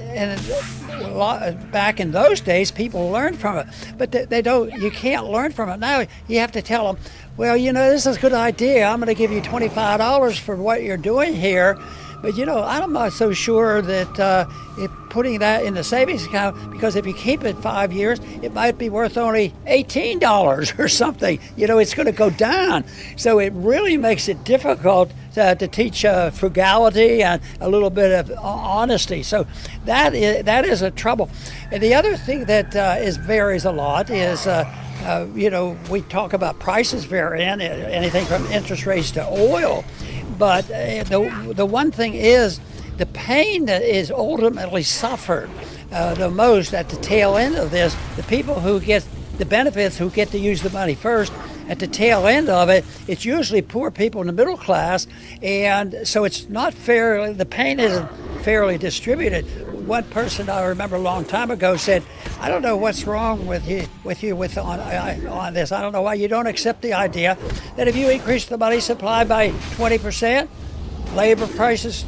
back in those days, people learned from it. But they don't. You can't learn from it now. You have to tell them, well, this is a good idea. I'm going to give you $25 for what you're doing here. But, I'm not so sure that putting that in the savings account, because if you keep it 5 years, it might be worth only $18 or something. It's going to go down. So it really makes it difficult to teach frugality and a little bit of honesty. So that is a trouble. And the other thing that varies a lot is, we talk about prices varying, anything from interest rates to oil. But the one thing is the pain that is ultimately suffered the most at the tail end of this, the people who get the benefits, who get to use the money first, at the tail end of it, it's usually poor people in the middle class. And so it's not fair. The pain isn't fairly distributed. One person I remember a long time ago said, I don't know what's wrong with you on this. I don't know why you don't accept the idea that if you increase the money supply by 20%, labor prices,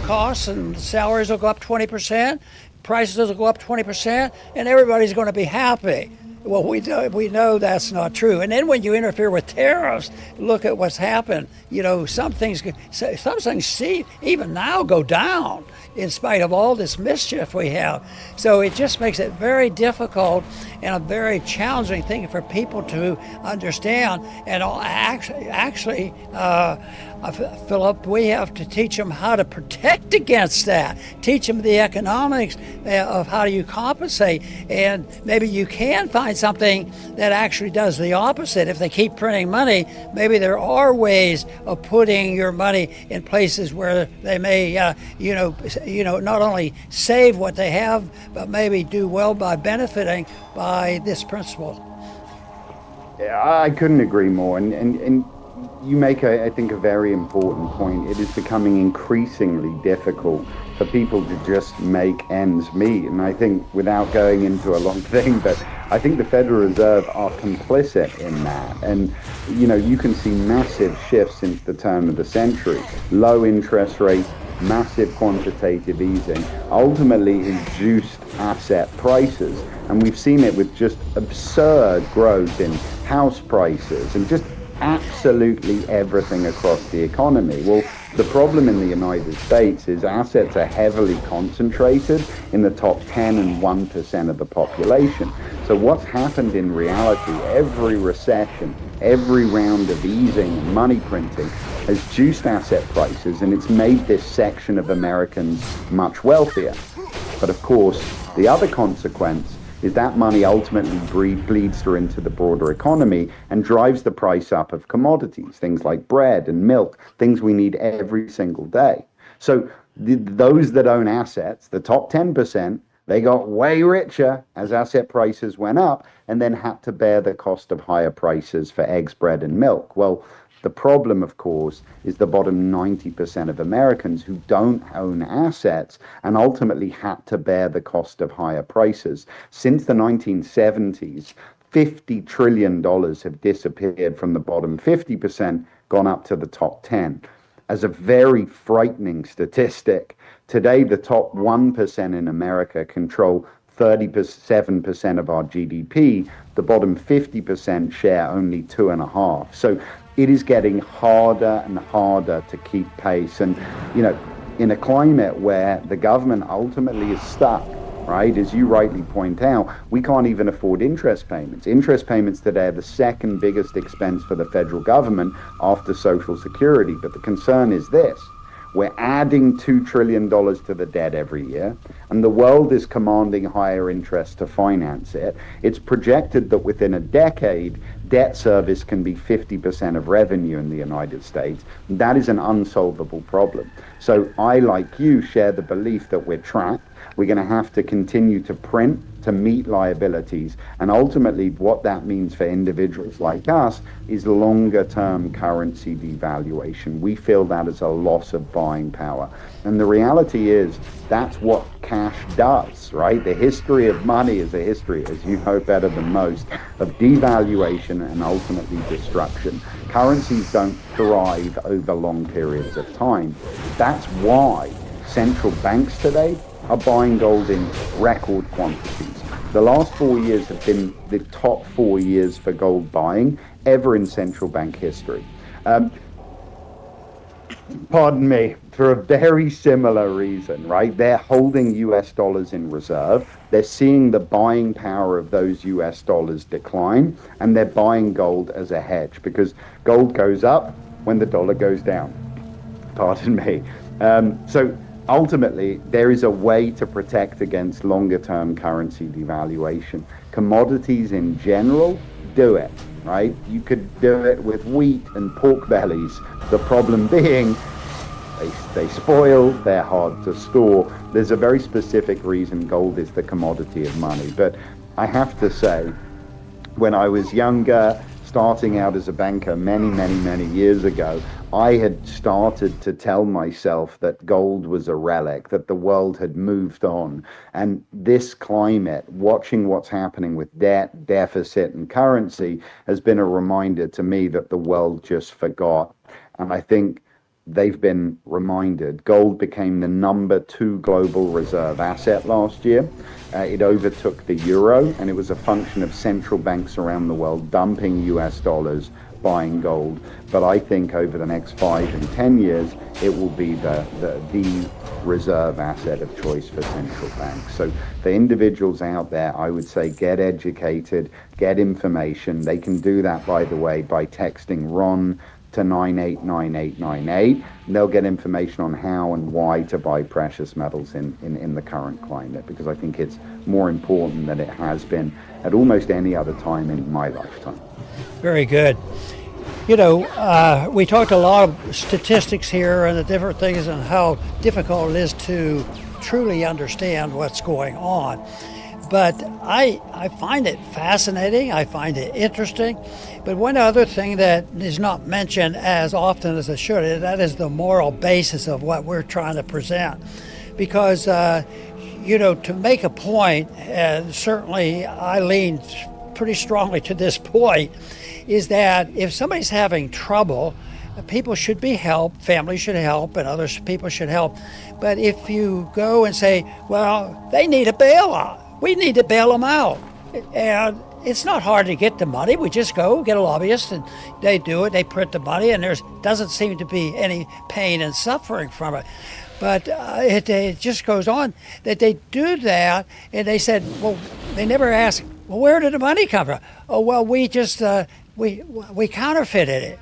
costs and salaries will go up 20%, prices will go up 20%, and everybody's going to be happy. Well, we know that's not true. And then when you interfere with tariffs, look at what's happened. You know, some things see even now go down in spite of all this mischief we have. So it just makes it very difficult and a very challenging thing for people to understand. And actually, Philip, we have to teach them how to protect against that. Teach them the economics of how do you compensate. And maybe you can find something that actually does the opposite. If they keep printing money, maybe there are ways of putting your money in places where they may, not only save what they have, but maybe do well by benefiting by this principle. I couldn't agree more. And you make, I think, a very important point. It is becoming increasingly difficult for people to just make ends meet. And I think, without going into a long thing, but I think the Federal Reserve are complicit in that. And, you can see massive shifts since the turn of the century. Low interest rates, massive quantitative easing, ultimately induced asset prices. And we've seen it with just absurd growth in house prices and just absolutely everything across the economy. Well, the problem in the United States is assets are heavily concentrated in the top 10 and 1% of the population. So what's happened in reality, every recession, every round of easing and money printing has juiced asset prices, and it's made this section of Americans much wealthier. But of course, the other consequence is that money ultimately bleeds through into the broader economy and drives the price up of commodities, things like bread and milk, things we need every single day. So those that own assets, the top 10%, they got way richer as asset prices went up and then had to bear the cost of higher prices for eggs, bread, and milk. Well, the problem, of course, is the bottom 90% of Americans who don't own assets and ultimately had to bear the cost of higher prices. Since the 1970s, $50 trillion have disappeared from the bottom 50%, gone up to the top 10. As a very frightening statistic, today the top 1% in America control 37% of our GDP. The bottom 50% share only 2.5%. So it is getting harder and harder to keep pace. And, in a climate where the government ultimately is stuck, right, as you rightly point out, we can't even afford interest payments. Interest payments today are the second biggest expense for the federal government after Social Security. But the concern is this. We're adding $2 trillion to the debt every year, and the world is commanding higher interest to finance it. It's projected that within a decade, debt service can be 50% of revenue in the United States. That is an unsolvable problem. So I, like you, share the belief that we're trapped. We're going to have to continue to print to meet liabilities. And ultimately, what that means for individuals like us is longer-term currency devaluation. We feel that as a loss of buying power. And the reality is that's what cash does, right? The history of money is a history, as you know better than most, of devaluation and ultimately destruction. Currencies don't thrive over long periods of time. That's why central banks today are buying gold in record quantities. The last 4 years have been the top 4 years for gold buying ever in central bank history. Pardon me, for a very similar reason, right? They're holding US dollars in reserve. They're seeing the buying power of those US dollars decline, and they're buying gold as a hedge because gold goes up when the dollar goes down. Pardon me. So ultimately, there is a way to protect against longer-term currency devaluation. Commodities in general do it, right? You could do it with wheat and pork bellies. The problem being, they spoil, they're hard to store. There's a very specific reason gold is the commodity of money. But I have to say, when I was younger, starting out as a banker many years ago, I had started to tell myself that gold was a relic, that the world had moved on. And this climate, watching what's happening with debt, deficit, and currency, has been a reminder to me that the world just forgot. And I think they've been reminded gold became the number 2 global reserve asset last year. It overtook the euro, and it was a function of central banks around the world dumping US dollars, buying gold. But I think over the next 5 and 10 years, it will be the reserve asset of choice for central banks. So for individuals out there, I would say get educated, get information. They can do that, by the way, by texting Ron to 989898. They'll get information on how and why to buy precious metals in the current climate, because I think it's more important than it has been at almost any other time in my lifetime. Very good. You know, we talked a lot of statistics here and the different things and how difficult it is to truly understand what's going on. But I find it fascinating. I find it interesting. But one other thing that is not mentioned as often as it should, and that is the moral basis of what we're trying to present. Because, you know, to make a point, and certainly I lean pretty strongly to this point, is that if somebody's having trouble, people should be helped, families should help, and other people should help. But if you go and say, well, they need a bailout, we need to bail them out, and it's not hard to get the money. We just go get a lobbyist, and they do it. They print the money, and there doesn't seem to be any pain and suffering from it. But it just goes on that they do that, and they said, well, they never ask, well, where did the money come from? Oh, well, we just we counterfeited it.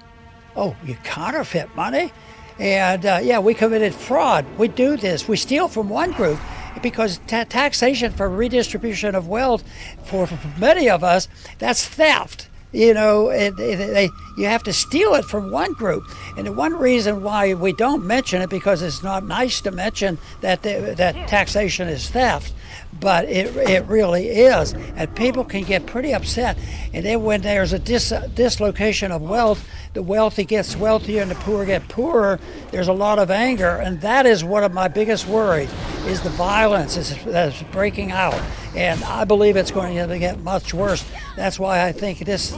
Oh, you counterfeit money? And yeah, we committed fraud. We do this. We steal from one group because taxation for redistribution of wealth for many of us, that's theft. You know, you have to steal it from one group. And the one reason why we don't mention it, because it's not nice to mention that that taxation is theft, but it really is. And people can get pretty upset. And then when there's a dislocation of wealth, the wealthy gets wealthier and the poor get poorer, there's a lot of anger. And that is one of my biggest worries, is the violence that's breaking out. And I believe it's going to get much worse. That's why I think this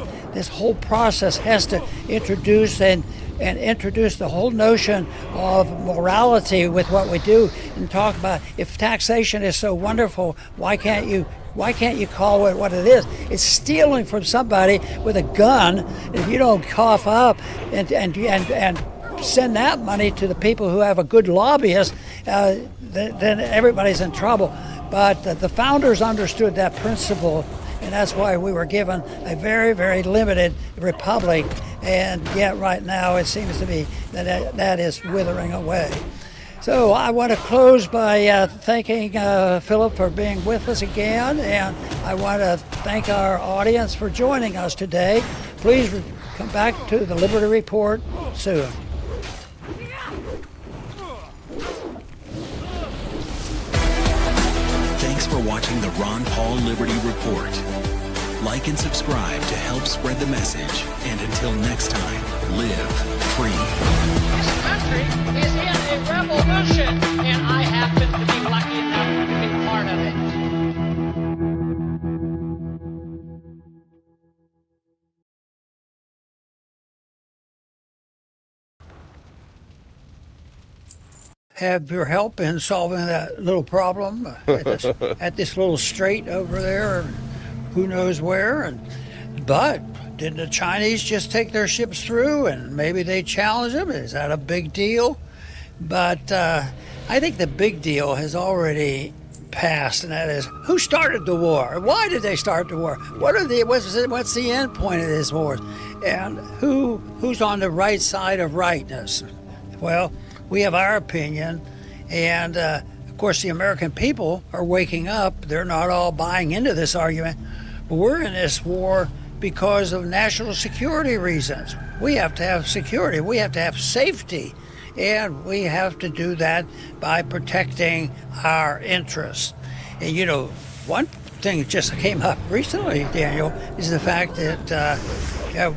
whole process has to introduce and introduce the whole notion of morality with what we do, and talk about, if taxation is so wonderful, why can't you call it what it is? It's stealing from somebody with a gun. If you don't cough up and send that money to the people who have a good lobbyist, then everybody's in trouble. But the founders understood that principle, and that's why we were given a very, very limited republic. And yet right now it seems to be that is withering away. So I want to close by thanking Philip for being with us again, and I want to thank our audience for joining us today. Please come back to the Liberty Report soon. Thanks for watching the Ron Paul Liberty Report. Like and subscribe to help spread the message. And until next time, live free. This country is in a revolution, and I happen to be lucky enough to be part of it. Have your help in solving that little problem at this little strait over there, who knows where. But didn't the Chinese just take their ships through, and maybe they challenge them? Is that a big deal? But I think the big deal has already passed, and that is, who started the war? Why did they start the war? What's the end point of this war? And who's on the right side of rightness? Well, we have our opinion, and of course the American people are waking up. They're not all buying into this argument, but we're in this war because of national security reasons. We have to have security, we have to have safety, and we have to do that by protecting our interests. And you know, one thing that just came up recently, Daniel, is the fact that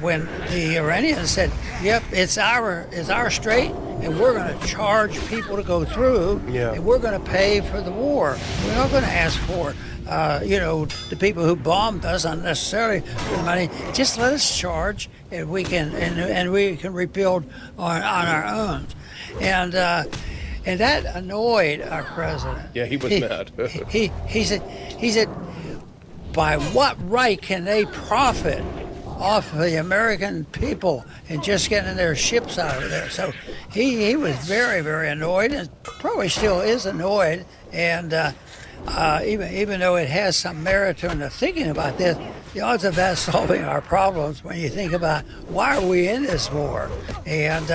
when the Iranians said, "Yep, it's our strait, and we're going to charge people to go through, and we're going to pay for the war. We're not going to ask for." The people who bombed us unnecessarily for the money. Just let us charge, and we can rebuild on our own, and that annoyed our president. Yeah, he was mad. he said, by what right can they profit off of the American people and just getting their ships out of there? So he was very, very annoyed, and probably still is annoyed, and. Even though it has some merit to the thinking about this, the odds of that solving our problems when you think about why are we in this war, and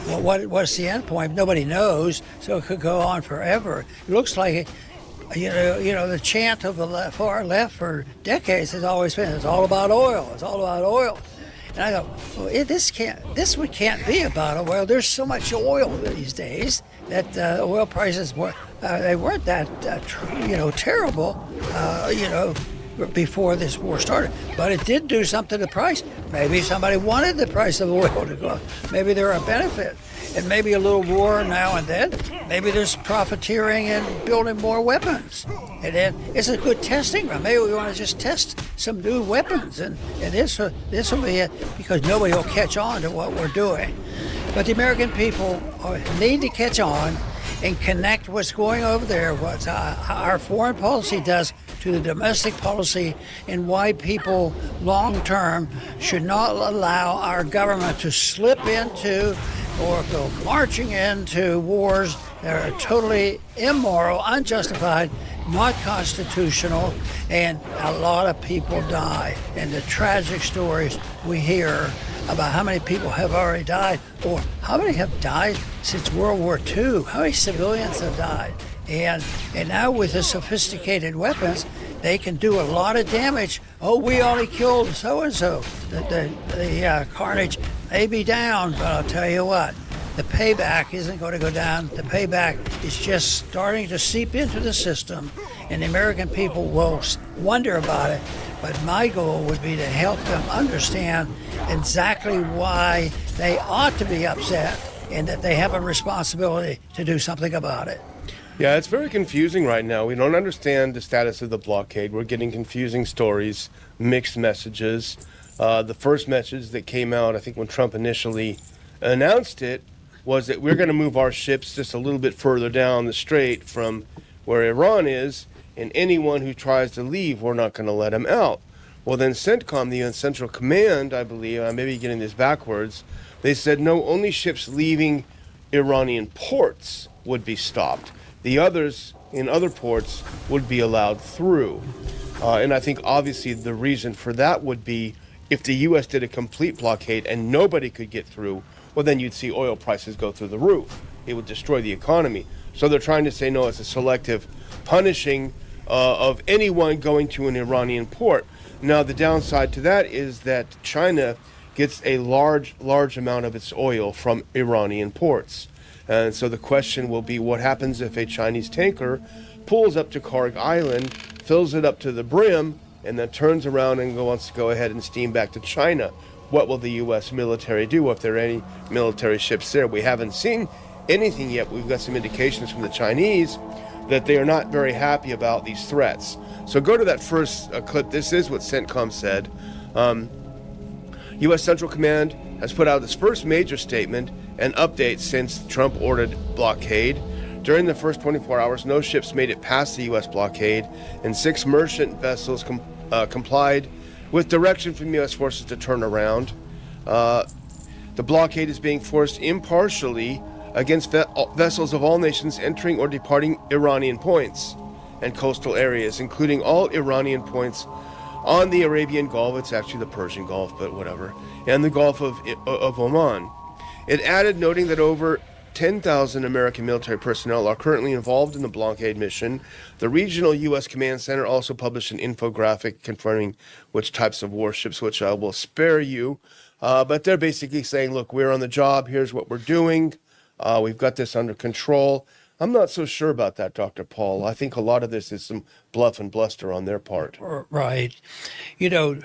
what's the end point? Nobody knows, so it could go on forever. It looks like the chant of the far left for decades has always been, "It's all about oil. It's all about oil." And I go, well, this can't be about oil. There's so much oil these days that oil prices they weren't that terrible, before this war started. But it did do something to the price. Maybe somebody wanted the price of oil to go up. Maybe there are benefits. And maybe a little war now and then. Maybe there's profiteering and building more weapons. And then it's a good testing ground. Maybe we want to just test some new weapons. And this will be it, because nobody will catch on to what we're doing. But the American people need to catch on and connect what's going over there, what our foreign policy does to the domestic policy, and why people long-term should not allow our government to slip into or go marching into wars that are totally immoral, unjustified, not constitutional, and a lot of people die. And the tragic stories we hear about how many people have already died, or how many have died since World War II, how many civilians have died. And now with the sophisticated weapons, they can do a lot of damage. Oh, we only killed so-and-so. The carnage may be down, but I'll tell you what, the payback isn't going to go down. The payback is just starting to seep into the system, and the American people will wonder about it. But my goal would be to help them understand exactly why they ought to be upset, and that they have a responsibility to do something about it. Yeah, it's very confusing right now. We don't understand the status of the blockade. We're getting confusing stories, mixed messages. The first message that came out, I think when Trump initially announced it, was that we're going to move our ships just a little bit further down the strait from where Iran is, and anyone who tries to leave, we're not going to let them out. Well, then CENTCOM, the UN Central Command, I believe, I may be getting this backwards, they said no, only ships leaving Iranian ports would be stopped. The others in other ports would be allowed through. And I think obviously the reason for that would be if the U.S. did a complete blockade and nobody could get through, well, then you'd see oil prices go through the roof. It would destroy the economy. So they're trying to say, no, it's a selective punishing of anyone going to an Iranian port. Now, the downside to that is that China gets a large amount of its oil from Iranian ports. And so the question will be, what happens if a Chinese tanker pulls up to Karg Island, fills it up to the brim, and then turns around and wants to go ahead and steam back to China? What will the U.S. military do if there are any military ships there? We haven't seen anything yet. We've got some indications from the Chinese that they are not very happy about these threats. So go to that first clip. This is what CENTCOM said. U.S. Central Command has put out its first major statement and update since Trump ordered blockade. During the first 24 hours, no ships made it past the U.S. blockade, and 6 merchant vessels complied with direction from U.S. forces to turn around. The blockade is being forced impartially against vessels of all nations entering or departing Iranian points and coastal areas, including all Iranian points on the Arabian Gulf. It's actually the Persian Gulf, but whatever, and the Gulf of Oman. It added, noting that over 10,000 American military personnel are currently involved in the blockade mission. The regional U.S. Command Center also published an infographic confirming which types of warships, which I will spare you. But they're basically saying, look, we're on the job. Here's what we're doing. We've got this under control. I'm not so sure about that, Dr. Paul. I think a lot of this is some bluff and bluster on their part. Right. You know,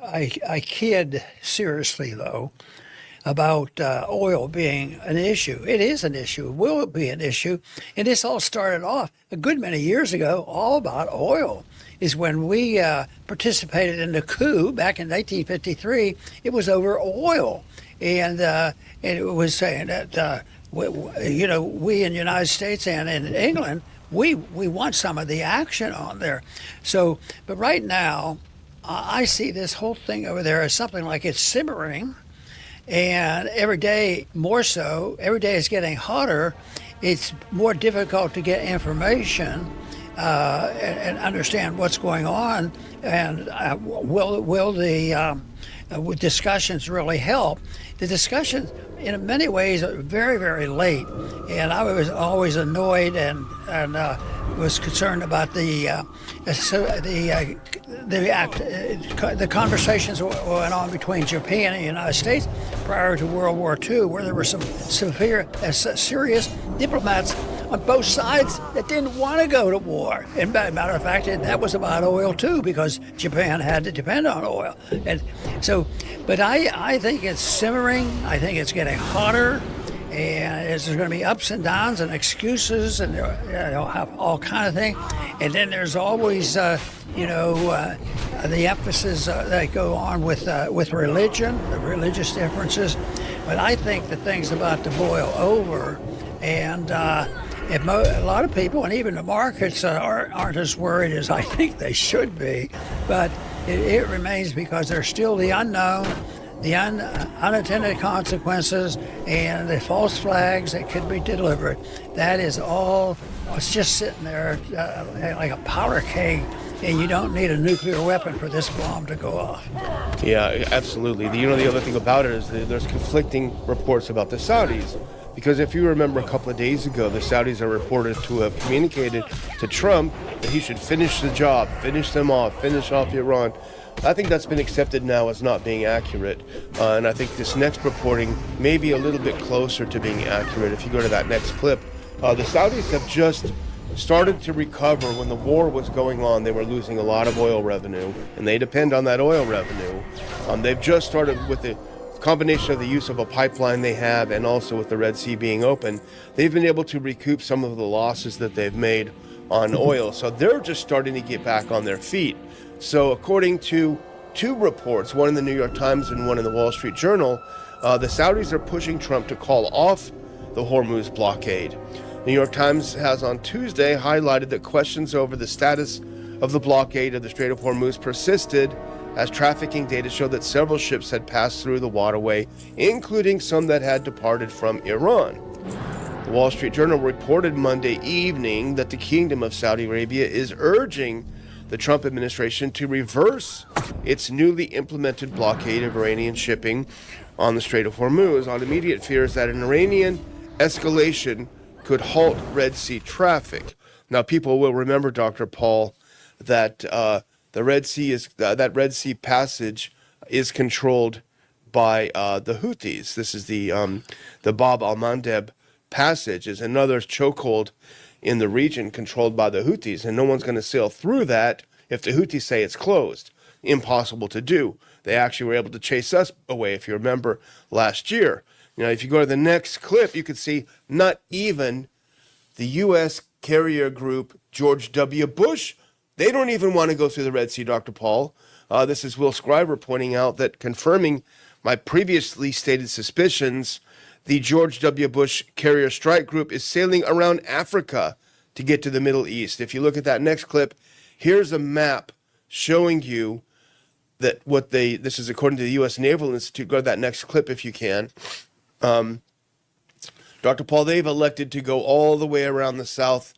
I kid seriously, though, about oil being an issue. It is an issue. It will be an issue. And this all started off a good many years ago, all about oil. Is when we participated in the coup back in 1953. It was over oil, and it was saying that we in the United States and in England we want some of the action on there. So, but right now, I see this whole thing over there as something like it's simmering, and every day more so. Every day it's getting hotter. It's more difficult to get information. And understand what's going on, and will the discussions really help? The discussions, in many ways, are very, very late, and I was always annoyed and was concerned about the conversations that went on between Japan and the United States prior to World War II, where there were some serious diplomats on both sides that didn't want to go to war. And matter of fact, that was about oil too, because Japan had to depend on oil. And so, but I think it's simmering. I think it's getting hotter, and there's going to be ups and downs and excuses, and they'll have all kind of things. And then there's always, the emphasis that go on with religion, the religious differences. But I think the thing's about to boil over, and a lot of people, and even the markets, aren't as worried as I think they should be. But it remains, because there's still the unknown, the unintended consequences, and the false flags that could be delivered. That is all. It's just sitting there like a powder keg, and you don't need a nuclear weapon for this bomb to go off. Yeah, absolutely. The other thing about it is that there's conflicting reports about the Saudis. Because if you remember a couple of days ago, the Saudis are reported to have communicated to Trump that he should finish the job, finish off Iran. I think that's been accepted now as not being accurate. And I think this next reporting may be a little bit closer to being accurate. If you go to that next clip, the Saudis have just started to recover. When the war was going on, they were losing a lot of oil revenue, and they depend on that oil revenue. They've just started with the combination of the use of a pipeline they have, and also with the Red Sea being open, they've been able to recoup some of the losses that they've made on oil. So they're just starting to get back on their feet. So according to two reports, one in the New York Times and one in the Wall Street Journal, the Saudis are pushing Trump to call off the Hormuz blockade. New York Times has on Tuesday highlighted that questions over the status of the blockade of the Strait of Hormuz persisted, as trafficking data showed that several ships had passed through the waterway, including some that had departed from Iran. The Wall Street Journal reported Monday evening that the Kingdom of Saudi Arabia is urging the Trump administration to reverse its newly implemented blockade of Iranian shipping on the Strait of Hormuz, on immediate fears that an Iranian escalation could halt Red Sea traffic. Now, people will remember, Dr. Paul, that the Red Sea that Red Sea passage is controlled by the Houthis. This is the Bab al-Mandeb passage, is another chokehold in the region controlled by the Houthis, and no one's going to sail through that if the Houthis say it's closed. Impossible to do. They actually were able to chase us away, if you remember, last year. If you go to the next clip, you can see not even the U.S. carrier group George W. Bush, they don't even want to go through the Red Sea, Dr. Paul. This is Will Scriver pointing out that, confirming my previously stated suspicions, the George W. Bush Carrier Strike Group is sailing around Africa to get to the Middle East. If you look at that next clip, here's a map showing you that this is according to the U.S. Naval Institute. Go to that next clip if you can. Dr. Paul, they've elected to go all the way around the south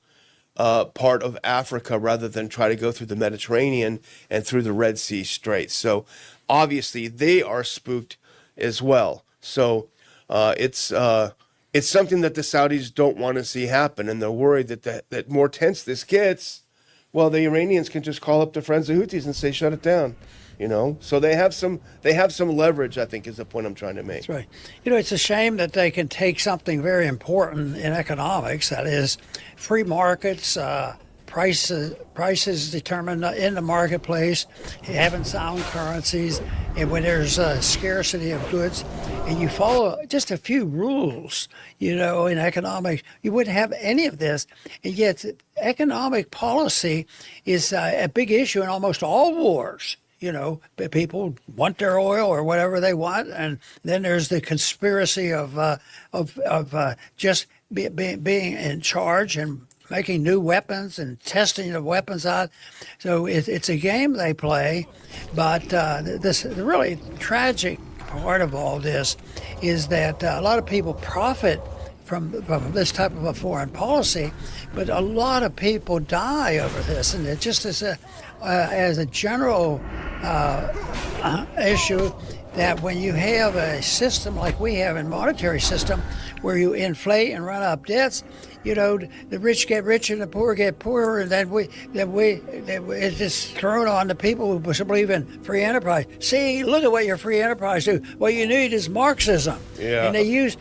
part of Africa rather than try to go through the Mediterranean and through the Red Sea Straits. So obviously they are spooked as well. So it's something that the Saudis don't want to see happen, and they're worried that more tense this gets, well, the Iranians can just call up their friends the Houthis and say, shut it down. So they have some leverage, I think, is the point I'm trying to make. That's right. It's a shame that they can take something very important in economics, that is free markets, prices determined in the marketplace, having sound currencies, and when there's a scarcity of goods, and you follow just a few rules, in economics, you wouldn't have any of this. And yet economic policy is a big issue in almost all wars. People want their oil or whatever they want, and then there's the conspiracy of just being in charge and making new weapons and testing the weapons out. So it's a game they play, but the really tragic part of all this is that a lot of people profit from this type of a foreign policy, but a lot of people die over this, and it just is as a general issue that when you have a system like we have in monetary system where you inflate and run up debts, the rich get richer and the poor get poorer, and then it's just thrown on the people who believe in free enterprise. See, look at what your free enterprise do. What you need is Marxism. Yeah. And they use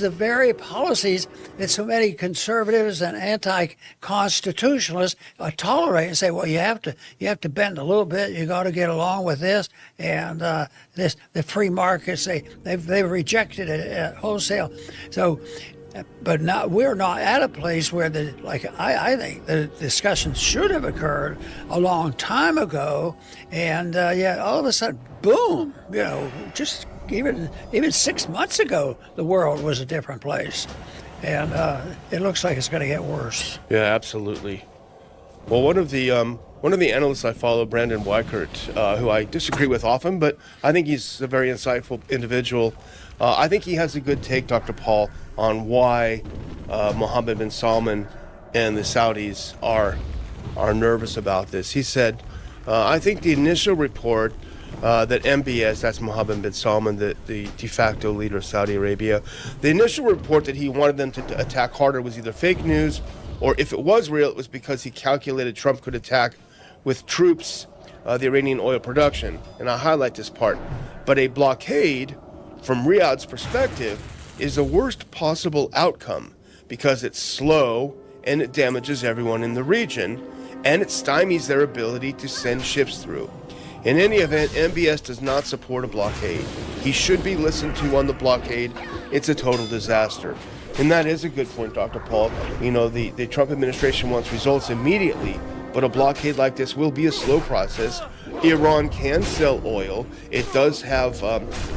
the very policies that so many conservatives and anti-constitutionalists tolerate and say, well, you have to bend a little bit. You got to get along with this and the free markets. They've rejected it wholesale. So. But now we're not at a place where I think the discussion should have occurred a long time ago, and all of a sudden, boom! Just even 6 months ago, the world was a different place, and it looks like it's going to get worse. Yeah, absolutely. Well, one of the analysts I follow, Brandon Weichert, who I disagree with often, but I think he's a very insightful individual. I think he has a good take, Dr. Paul, on why Mohammed bin Salman and the Saudis are nervous about this. He said, I think the initial report that MBS, that's Mohammed bin Salman, the de facto leader of Saudi Arabia, the initial report that he wanted them to attack harder was either fake news, or if it was real, it was because he calculated Trump could attack with troops the Iranian oil production. And I highlight this part. But a blockade, from Riyadh's perspective, is the worst possible outcome because it's slow and it damages everyone in the region and it stymies their ability to send ships through. In any event, MBS does not support a blockade. He should be listened to on the blockade. It's a total disaster. And that is a good point, Dr. Paul. The Trump administration wants results immediately, but a blockade like this will be a slow process. Iran can sell oil. It does have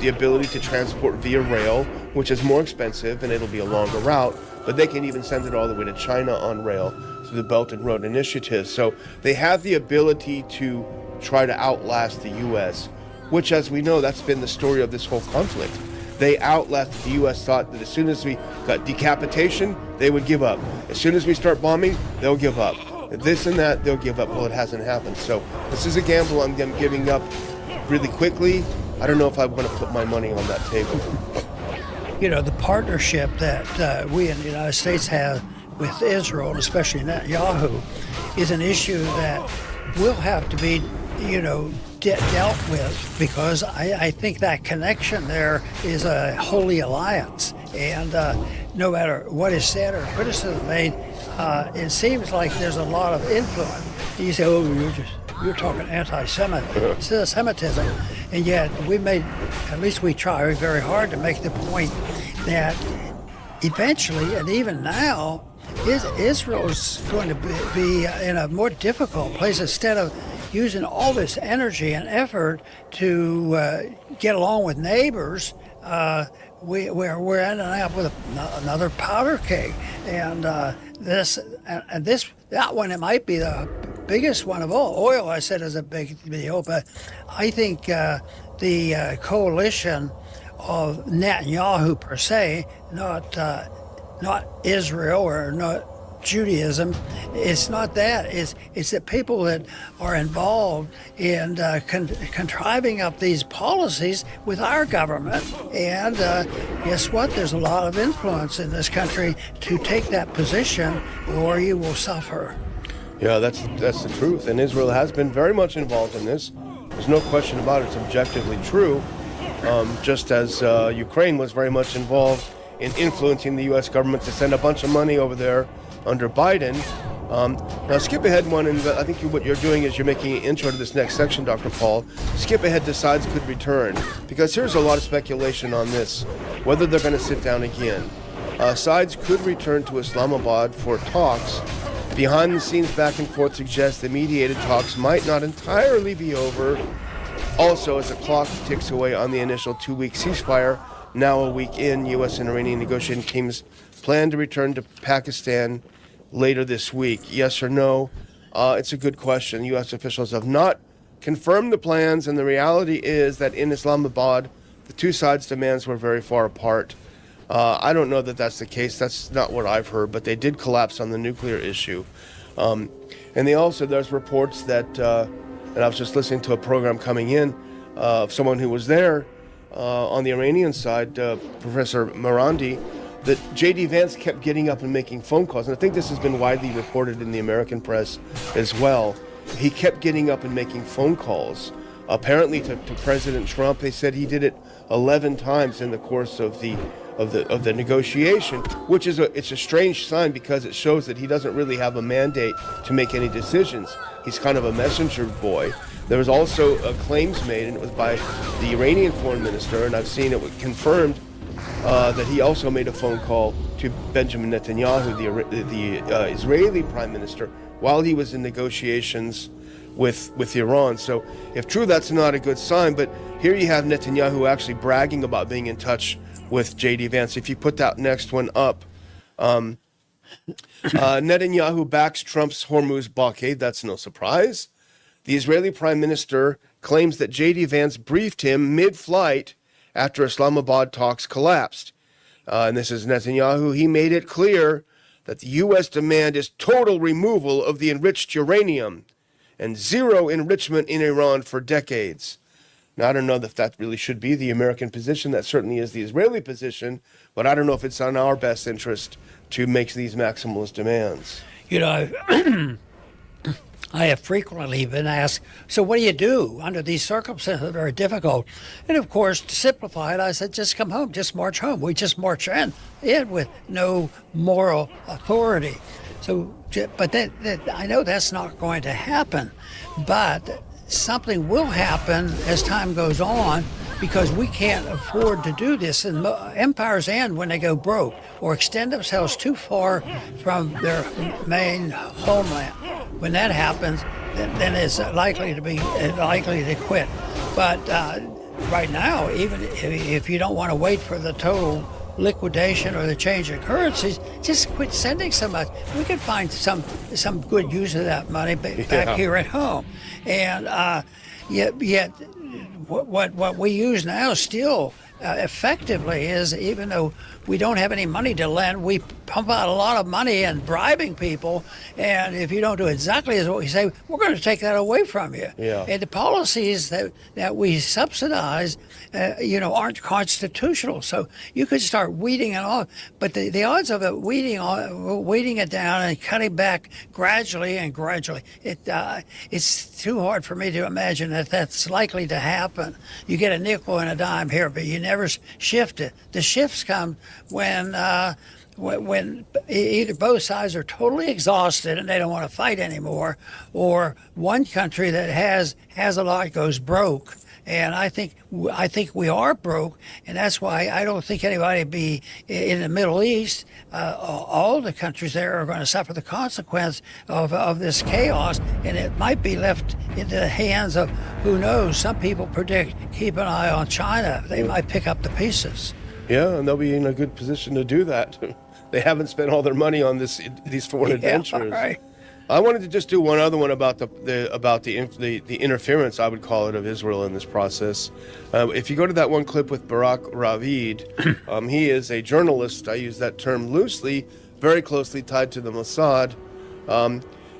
the ability to transport via rail, which is more expensive and it'll be a longer route, but they can even send it all the way to China on rail through the Belt and Road Initiative. So they have the ability to try to outlast the U.S., which, as we know, that's been the story of this whole conflict. They outlasted. The U.S. thought that as soon as we got decapitation, they would give up. As soon as we start bombing, they'll give up. This and that, they'll give up. Well, it hasn't happened. So this is a gamble I'm giving up really quickly. I don't know if I want to put my money on that table. The partnership that we in the United States have with Israel, and especially Netanyahu, is an issue that will have to be, dealt with, because I think that connection there is a holy alliance. And no matter what is said or criticism made, it seems like there's a lot of influence. You say, you're talking anti-Semitism, and yet at least we try very hard to make the point that eventually, and even now, Israel's going to be in a more difficult place. Instead of using all this energy and effort to get along with neighbors, we're ending up with another powder keg, and that one, it might be the biggest one of all. Oil, I said, is a big deal, but I think the coalition of Netanyahu per se, not Israel or not Judaism, it's not that. It's the people that are involved in contriving up these policies with our government. And guess what? There's a lot of influence in this country to take that position, or you will suffer. Yeah, that's the truth. And Israel has been very much involved in this. There's no question about it. It's objectively true. Just as Ukraine was very much involved in influencing the U.S. government to send a bunch of money over there under Biden. Now skip ahead one, and I think what you're doing is you're making an intro to this next section, Dr. Paul. Skip ahead to sides could return, because here's a lot of speculation on this, whether they're going to sit down again. Sides could return to Islamabad for talks. Behind the scenes back and forth suggests the mediated talks might not entirely be over. Also, as the clock ticks away on the initial 2-week ceasefire, now a week in, U.S. and Iranian negotiating teams plan to return to Pakistan later this week. Yes or no? It's a good question. U.S. officials have not confirmed the plans, and the reality is that in Islamabad, the two sides' demands were very far apart. I don't know that that's the case. That's not what I've heard, but they did collapse on the nuclear issue. And there's reports that, and I was just listening to a program coming in of someone who was there on the Iranian side, Professor Marandi, that J.D. Vance kept getting up and making phone calls. And I think this has been widely reported in the American press as well. He kept getting up and making phone calls, apparently to President Trump. They said he did it 11 times in the course of the negotiation, which is it's a strange sign, because it shows that he doesn't really have a mandate to make any decisions. He's kind of a messenger boy. There was also claims made, and it was by the Iranian foreign minister, and I've seen it confirmed, that he also made a phone call to Benjamin Netanyahu, the Israeli prime minister, while he was in negotiations with Iran. So if true, that's not a good sign. But here you have Netanyahu actually bragging about being in touch with J.D. Vance. If you put that next one up, Netanyahu backs Trump's Hormuz blockade. That's no surprise. The Israeli prime minister claims that J.D. Vance briefed him mid-flight after Islamabad talks collapsed. And this is Netanyahu. He made it clear that the U.S. demand is total removal of the enriched uranium and zero enrichment in Iran for decades. Now, I don't know if that really should be the American position. That certainly is the Israeli position, but I don't know if it's in our best interest to make these maximalist demands. You know, I have frequently been asked, so what do you do under these circumstances that are very difficult? And of course, to simplify it, I said, just come home, just march home. We just march in with no moral authority. So, but I know that's not going to happen, but something will happen as time goes on, because we can't afford to do this. And empires end when they go broke or extend themselves too far from their main homeland. When that happens, then it's likely to quit. But right now, even if you don't want to wait for the total liquidation or the change in currencies, just quit sending so much. We could find some good use of that money back here at home. And yet what we use now still effectively is, even though we don't have any money to lend, we pump out a lot of money and bribing people, and if you don't do exactly as what we say, we're going to take that away from you. Yeah. And the policies that we subsidize, aren't constitutional. So you could start weeding it off, but the odds of it weeding it down and cutting back gradually, it's too hard for me to imagine that that's likely to happen. You get a nickel and a dime here, but you never shift it. The shifts come when either both sides are totally exhausted and they don't want to fight anymore, or one country that has a lot goes broke. And I think we are broke, and that's why I don't think anybody be in the Middle East. All the countries there are going to suffer the consequence of this chaos, and it might be left into the hands of, who knows, some people predict, keep an eye on China. They might pick up the pieces. Yeah, and they'll be in a good position to do that. They haven't spent all their money on these foreign adventures. Right. I wanted to just do one other one about the interference, I would call it, of Israel in this process. If you go to that one clip with Barak Ravid, he is a journalist. I use that term loosely, very closely tied to the Mossad.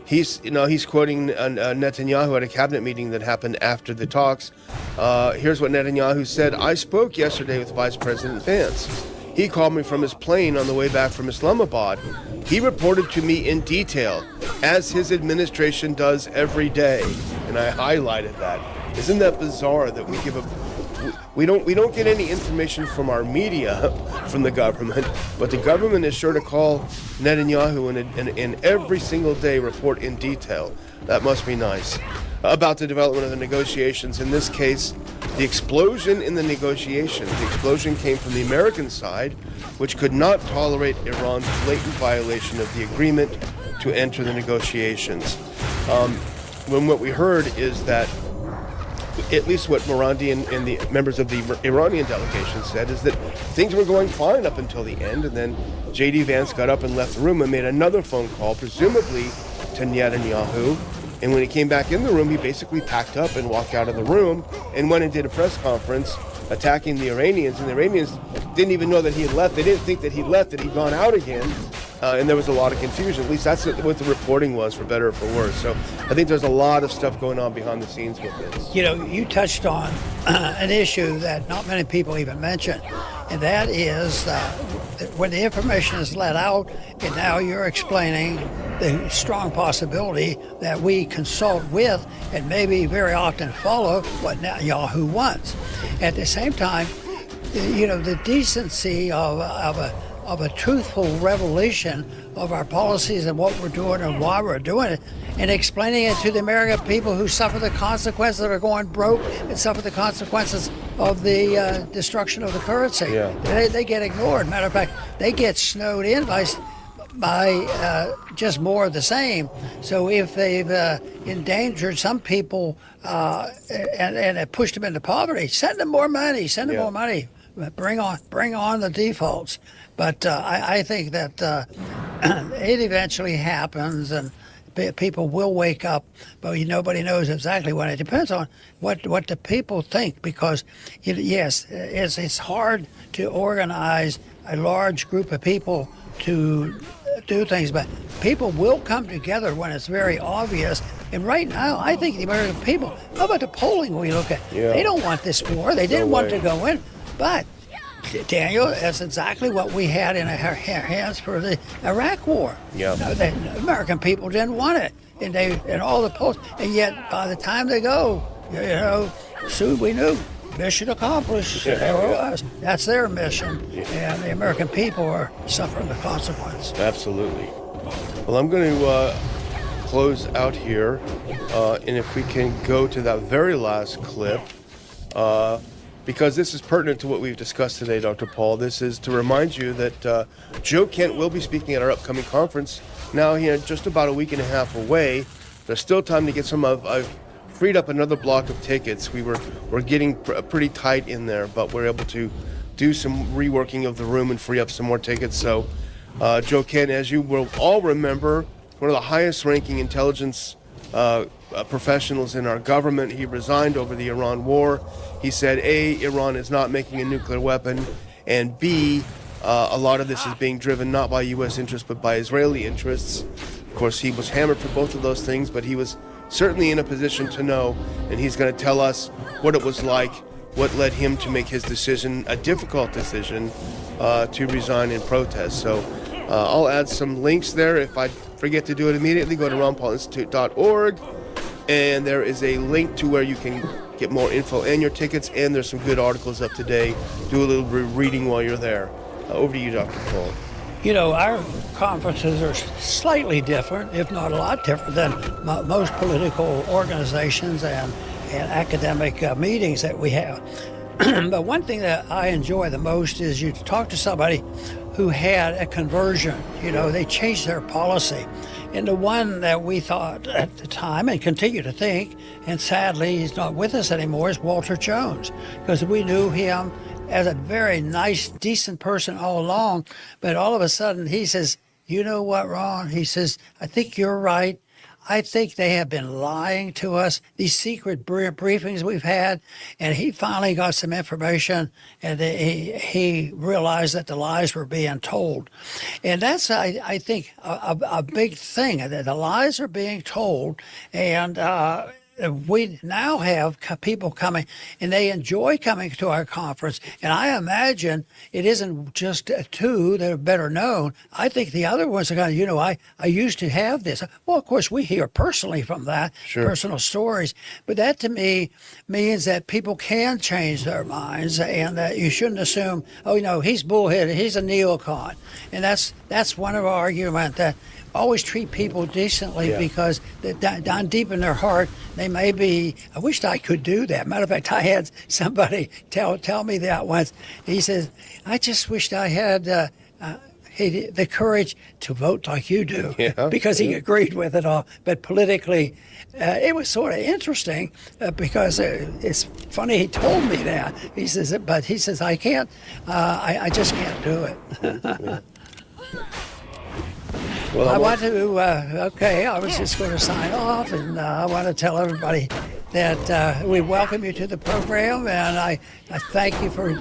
He's quoting Netanyahu at a cabinet meeting that happened after the talks. Here's what Netanyahu said: "I spoke yesterday with Vice President Vance. He called me from his plane on the way back from Islamabad. He reported to me in detail, as his administration does every day." And I highlighted that. Isn't that bizarre that we don't get any information from our media, from the government, but the government is sure to call Netanyahu and every single day report in detail. That must be nice. About the development of the negotiations. In this case, the explosion in the negotiations. The explosion came from the American side, which could not tolerate Iran's blatant violation of the agreement to enter the negotiations. When what we heard is that, at least what Morandi and the members of the Iranian delegation said, is that things were going fine up until the end, and then J.D. Vance got up and left the room and made another phone call, presumably to Netanyahu. And when he came back in the room, he basically packed up and walked out of the room and went and did a press conference attacking the Iranians. And the Iranians didn't even know that he had left. They didn't think that he'd left, that he'd gone out again. And there was a lot of confusion. At least that's what the reporting was, for better or for worse. So I think there's a lot of stuff going on behind the scenes with this. You know, you touched on an issue that not many people even mention, and that is when the information is let out, and now you're explaining the strong possibility that we consult with and maybe very often follow what Netanyahu wants. At the same time, you know, the decency of a truthful revelation of our policies and what we're doing and why we're doing it, and explaining it to the American people who suffer the consequences that are going broke and suffer the consequences of the destruction of the currency. Yeah. They get ignored. Matter of fact, they get snowed in by just more of the same. So if they've endangered some people and have pushed them into poverty, send them more money. More money. Bring on the defaults. But I think that it eventually happens, and people will wake up, but nobody knows exactly when. It depends on what the people think, because yes, it's hard to organize a large group of people to do things, but people will come together when it's very obvious. And right now, I think the American people, how about the polling we look at? Yeah. They don't want this war. They didn't want to go in. But, Daniel, that's exactly what we had in our hands for the Iraq war. Yeah. The American people didn't want it. And all the polls. And yet, by the time they go, soon we knew. Mission accomplished. Yeah, There it was. That's their mission. And the American people are suffering the consequence. Absolutely. Well, I'm going to close out here, and if we can go to that very last clip, because this is pertinent to what we've discussed today, Dr. Paul. This is to remind you that Joe Kent will be speaking at our upcoming conference. Now, just about a week and a half away. There's still time to get some of. I've freed up another block of tickets. We're getting pretty tight in there, but we're able to do some reworking of the room and free up some more tickets. So, Joe Kent, as you will all remember, one of the highest-ranking intelligence professionals in our government. He resigned over the Iran war. He said, A, Iran is not making a nuclear weapon, and B, a lot of this is being driven not by U.S. interests but by Israeli interests. Of course, he was hammered for both of those things, but he was certainly in a position to know, and he's going to tell us what it was like, what led him to make his decision, a difficult decision, to resign in protest. So I'll add some links there. If I forget to do it immediately, go to ronpaulinstitute.org, and there is a link to where you can get more info and your tickets, and there's some good articles up today. Do a little reading while you're there. Over to you, Dr. Paul. You know, our conferences are slightly different, if not a lot different, than most political organizations and academic meetings that we have. But one thing that I enjoy the most is you talk to somebody who had a conversion. They changed their policy. And the one that we thought at the time and continue to think, and sadly he's not with us anymore, is Walter Jones, because we knew him as a very nice, decent person all along. But all of a sudden he says, you know what, Ron? He says, I think you're right. I think they have been lying to us, these secret briefings we've had. And he finally got some information, and he realized that the lies were being told. And that's, I think, a big thing, that the lies are being told. And we now have people coming, and they enjoy coming to our conference. And I imagine it isn't just two that are better known. I think the other ones are going, I used to have this. Well, of course, we hear personally from that, personal stories. But that to me means that people can change their minds, and that you shouldn't assume, he's bullheaded, he's a neocon. And that's one of our arguments, that always treat people decently, because down deep in their heart, they may be, I wished I could do that. Matter of fact, I had somebody tell me that once. He says, I just wished I had the courage to vote like you do, because he agreed with it all. But politically, it was sort of interesting, because it's funny he told me that. He says, I can't, I just can't do it. Well, I want to, I was just going to sign off, and I want to tell everybody that we welcome you to the program, and I thank you for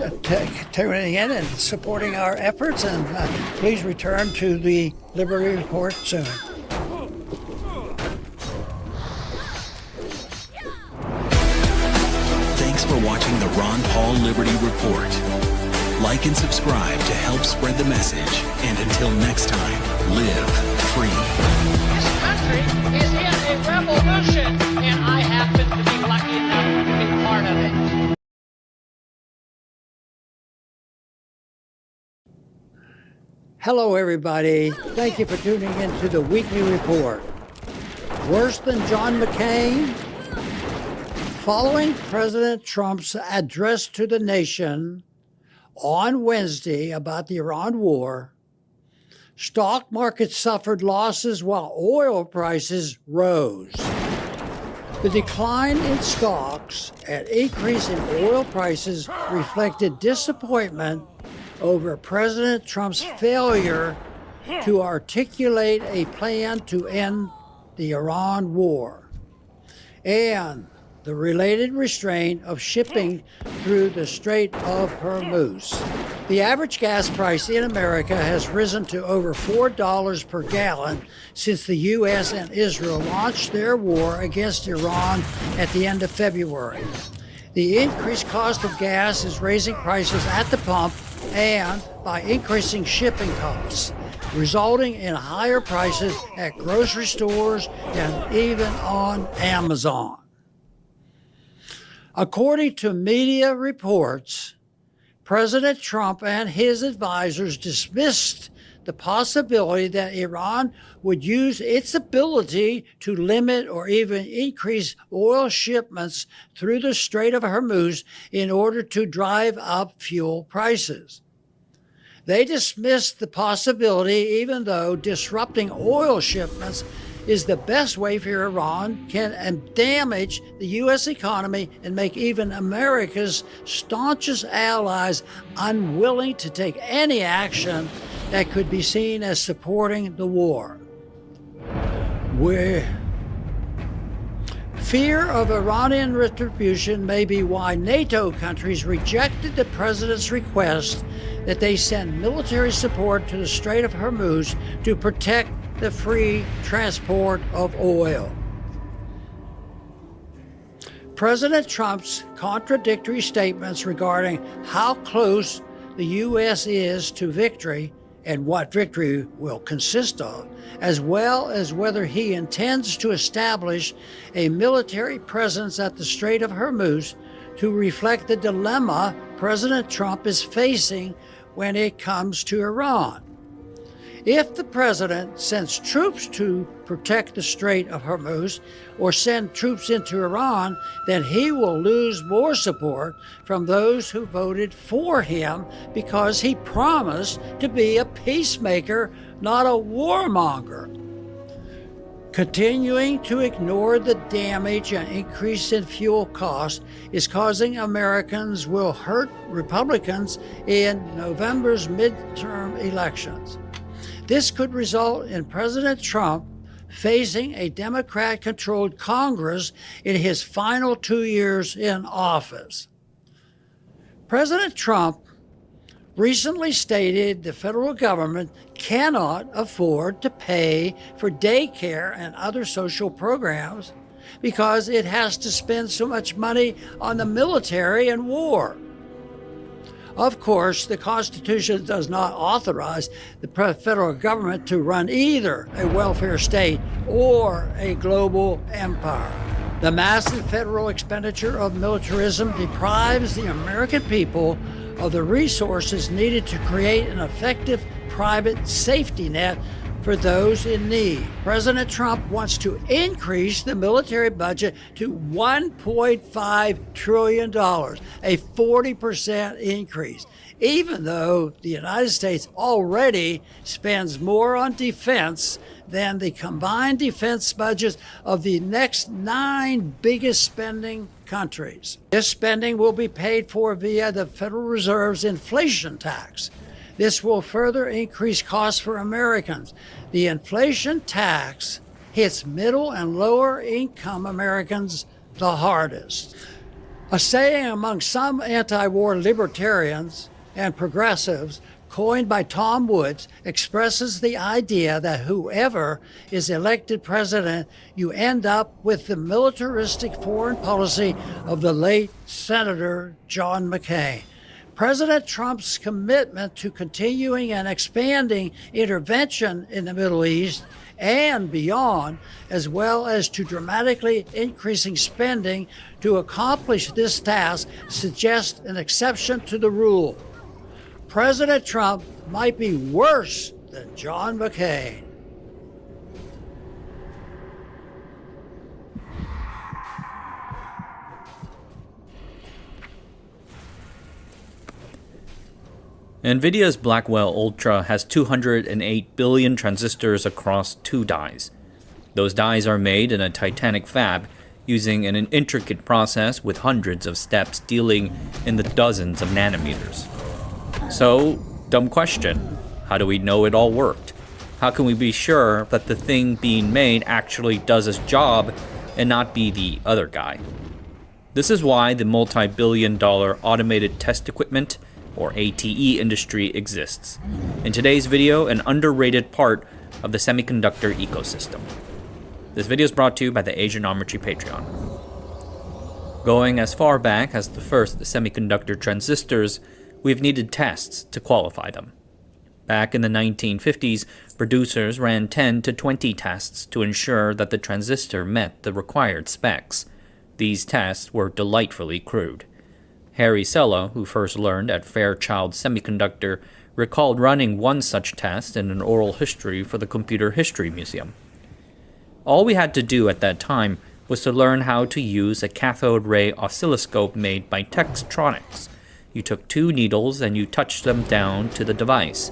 tuning in and supporting our efforts, and please return to the Liberty Report soon. Thanks for watching the Ron Paul Liberty Report. Like and subscribe to help spread the message. And until next time, live free. This country is in a revolution, and I happen to be lucky enough to be part of it. Hello, everybody. Thank you for tuning in to the Weekly Report. Worse than John McCain? Following President Trump's address to the nation on Wednesday about the Iran war, stock markets suffered losses while oil prices rose. The decline in stocks and increase in oil prices reflected disappointment over President Trump's failure to articulate a plan to end the Iran war and the related restraint of shipping through the Strait of Hormuz. The average gas price in America has risen to over $4 per gallon since the U.S. and Israel launched their war against Iran at the end of February. The increased cost of gas is raising prices at the pump and by increasing shipping costs, resulting in higher prices at grocery stores and even on Amazon. According to media reports, President Trump and his advisors dismissed the possibility that Iran would use its ability to limit or even increase oil shipments through the Strait of Hormuz in order to drive up fuel prices. They dismissed the possibility, even though disrupting oil shipments is the best way for Iran can damage the U.S. economy and make even America's staunchest allies unwilling to take any action that could be seen as supporting the war. Fear of Iranian retribution may be why NATO countries rejected the president's request that they send military support to the Strait of Hormuz to protect the free transport of oil. President Trump's contradictory statements regarding how close the U.S. is to victory and what victory will consist of, as well as whether he intends to establish a military presence at the Strait of Hormuz to reflect the dilemma President Trump is facing when it comes to Iran. If the president sends troops to protect the Strait of Hormuz or send troops into Iran, then he will lose more support from those who voted for him because he promised to be a peacemaker, not a warmonger. Continuing to ignore the damage and increase in fuel costs is causing Americans will hurt Republicans in November's midterm elections. This could result in President Trump facing a Democrat-controlled Congress in his final 2 years in office. President Trump recently stated the federal government cannot afford to pay for daycare and other social programs, because it has to spend so much money on the military and war. Of course, the Constitution does not authorize the federal government to run either a welfare state or a global empire. The massive federal expenditure of militarism deprives the American people of the resources needed to create an effective private safety net for those in need. President Trump wants to increase the military budget to $1.5 trillion, a 40% increase, even though the United States already spends more on defense than the combined defense budgets of the next 9 biggest spending countries. This spending will be paid for via the Federal Reserve's inflation tax. This will further increase costs for Americans. The inflation tax hits middle and lower income Americans the hardest. A saying among some anti-war libertarians and progressives, coined by Tom Woods, expresses the idea that whoever is elected president, you end up with the militaristic foreign policy of the late Senator John McCain. President Trump's commitment to continuing and expanding intervention in the Middle East and beyond, as well as to dramatically increasing spending to accomplish this task, suggests an exception to the rule. President Trump might be worse than John McCain. NVIDIA's Blackwell Ultra has 208 billion transistors across 2 dies. Those dies are made in a titanic fab using an intricate process with hundreds of steps dealing in the dozens of nanometers. So, dumb question, how do we know it all worked? How can we be sure that the thing being made actually does its job and not be the other guy? This is why the multi-billion-dollar automated test equipment, or ATE industry, exists. In today's video, an underrated part of the semiconductor ecosystem. This video is brought to you by the Asianometry Patreon. Going as far back as the first semiconductor transistors, we've needed tests to qualify them. Back in the 1950s, producers ran 10 to 20 tests to ensure that the transistor met the required specs. These tests were delightfully crude. Harry Sella, who first learned at Fairchild Semiconductor, recalled running one such test in an oral history for the Computer History Museum. All we had to do at that time was to learn how to use a cathode ray oscilloscope made by Textronics. You took 2 needles and you touched them down to the device.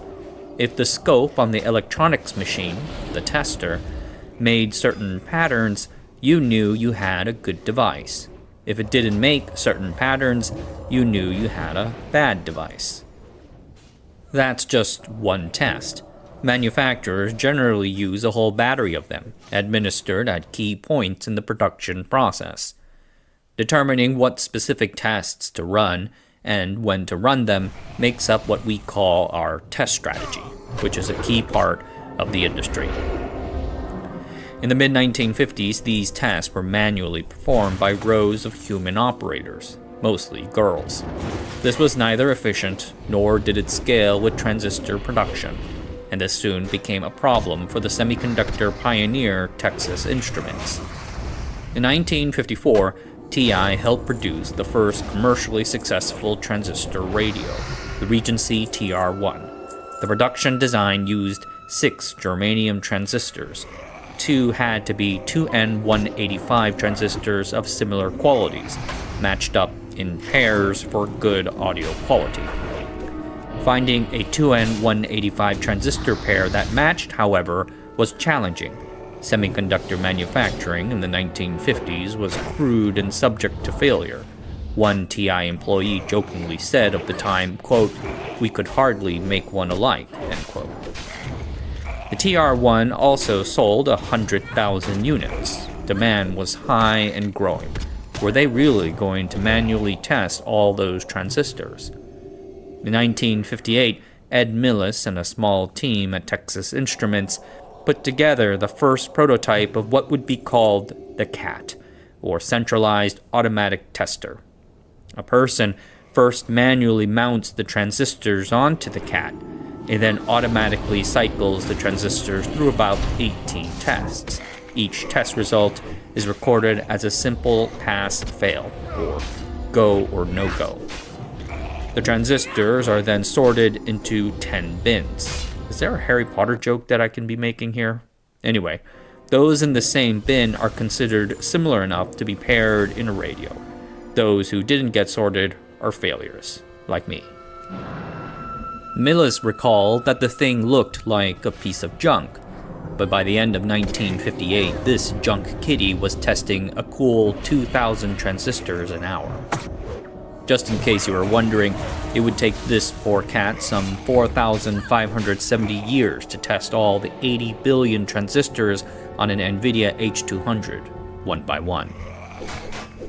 If the scope on the electronics machine, the tester, made certain patterns, you knew you had a good device. If it didn't make certain patterns, you knew you had a bad device. That's just one test. Manufacturers generally use a whole battery of them, administered at key points in the production process. Determining what specific tests to run and when to run them makes up what we call our test strategy, which is a key part of the industry. In the mid-1950s, these tests were manually performed by rows of human operators, mostly girls. This was neither efficient, nor did it scale with transistor production, and this soon became a problem for the semiconductor pioneer Texas Instruments. In 1954, TI helped produce the first commercially successful transistor radio, the Regency TR-1. The production design used 6 germanium transistors. 2 had to be 2N185 transistors of similar qualities, matched up in pairs for good audio quality. Finding a 2N185 transistor pair that matched, however, was challenging. Semiconductor manufacturing in the 1950s was crude and subject to failure. One TI employee jokingly said of the time, quote, "We could hardly make one alike," end quote. The TR-1 also sold 100,000 units. Demand was high and growing. Were they really going to manually test all those transistors? In 1958, Ed Millis and a small team at Texas Instruments put together the first prototype of what would be called the CAT, or centralized automatic tester. A person first manually mounts the transistors onto the CAT, and then automatically cycles the transistors through about 18 tests. Each test result is recorded as a simple pass-fail, or go or no-go. The transistors are then sorted into 10 bins. Is there a Harry Potter joke that I can be making here? Anyway, those in the same bin are considered similar enough to be paired in a radio. Those who didn't get sorted are failures, like me. Millis recalled that the thing looked like a piece of junk, but by the end of 1958, this junk kitty was testing a cool 2,000 transistors an hour. Just in case you were wondering, it would take this poor cat some 4,570 years to test all the 80 billion transistors on an NVIDIA H200, one by one.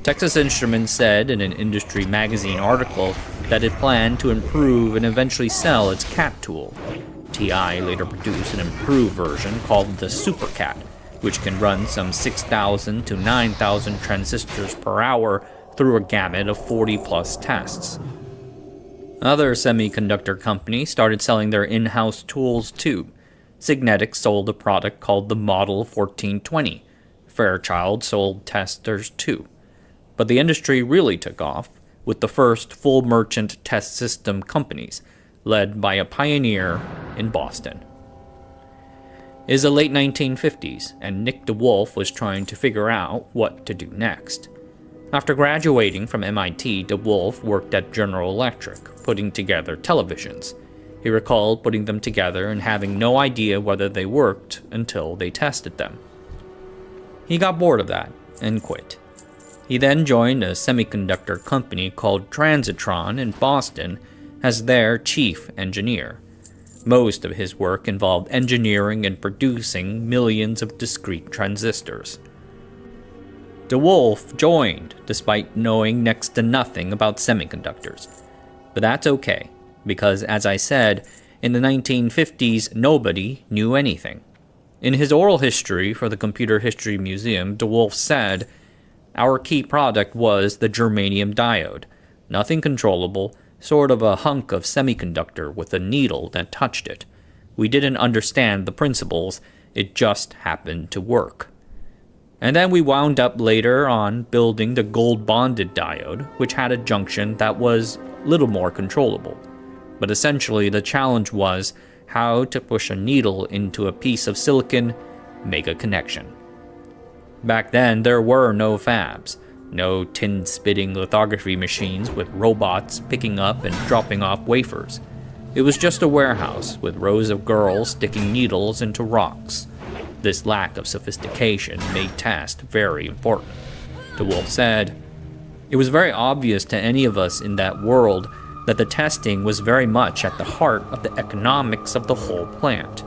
Texas Instruments said in an industry magazine article that it planned to improve and eventually sell its CAT tool. TI later produced an improved version called the SuperCAT, which can run some 6,000 to 9,000 transistors per hour through a gamut of 40-plus tests. Other semiconductor companies started selling their in-house tools too. Signetic sold a product called the Model 1420. Fairchild sold testers too. But the industry really took off with the first full merchant test system companies, led by a pioneer in Boston. It is the late 1950s, and Nick DeWolf was trying to figure out what to do next. After graduating from MIT, DeWolf worked at General Electric, putting together televisions. He recalled putting them together and having no idea whether they worked until they tested them. He got bored of that and quit. He then joined a semiconductor company called Transitron in Boston as their chief engineer. Most of his work involved engineering and producing millions of discrete transistors. DeWolf joined despite knowing next to nothing about semiconductors. But that's okay, because as I said, in the 1950s nobody knew anything. In his oral history for the Computer History Museum, DeWolf said, "Our key product was the germanium diode. Nothing controllable, sort of a hunk of semiconductor with a needle that touched it. We didn't understand the principles, it just happened to work." And then we wound up later on building the gold-bonded diode, which had a junction that was little more controllable. But essentially the challenge was how to push a needle into a piece of silicon, make a connection. Back then there were no fabs, no tin-spitting lithography machines with robots picking up and dropping off wafers. It was just a warehouse with rows of girls sticking needles into rocks. This lack of sophistication made test very important. DeWolf said, "It was very obvious to any of us in that world that the testing was very much at the heart of the economics of the whole plant.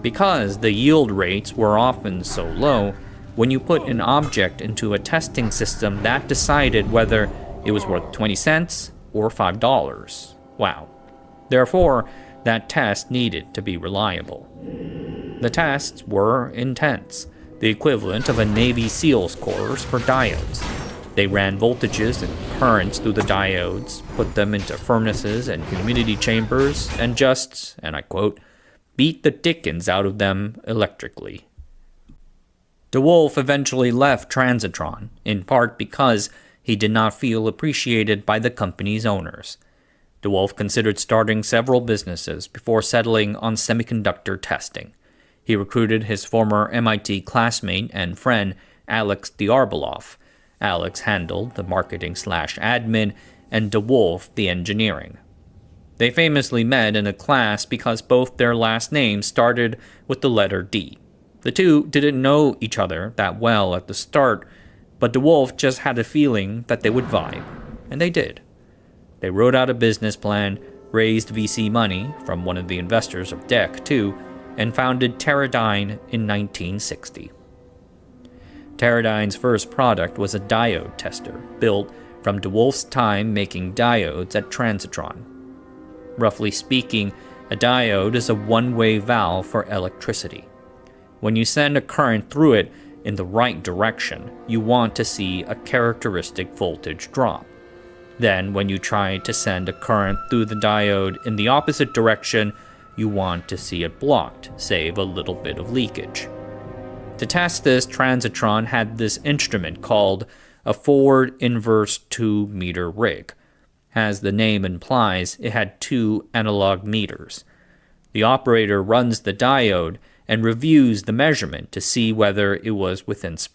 Because the yield rates were often so low, when you put an object into a testing system, that decided whether it was worth 20 cents or $5. Wow. Therefore, that test needed to be reliable. The tests were intense, the equivalent of a Navy SEALs course for diodes. They ran voltages and currents through the diodes, put them into furnaces and humidity chambers, and just, and I quote, beat the dickens out of them electrically." DeWolf eventually left Transitron, in part because he did not feel appreciated by the company's owners. DeWolf considered starting several businesses before settling on semiconductor testing. He recruited his former MIT classmate and friend Alex Diarboloff. Alex handled the marketing/admin, and DeWolf the engineering. They famously met in a class because both their last names started with the letter D. The two didn't know each other that well at the start, but DeWolf just had a feeling that they would vibe, and they did. They wrote out a business plan, raised VC money from one of the investors of DEC too, and founded Teradyne in 1960. Teradyne's first product was a diode tester, built from DeWolf's time making diodes at Transitron. Roughly speaking, a diode is a one-way valve for electricity. When you send a current through it, in the right direction, you want to see a characteristic voltage drop. Then, when you try to send a current through the diode in the opposite direction, you want to see it blocked, save a little bit of leakage. To test this, Transitron had this instrument called a forward inverse 2-meter rig. As the name implies, it had 2 analog meters. The operator runs the diode and reviews the measurement to see whether it was within spec.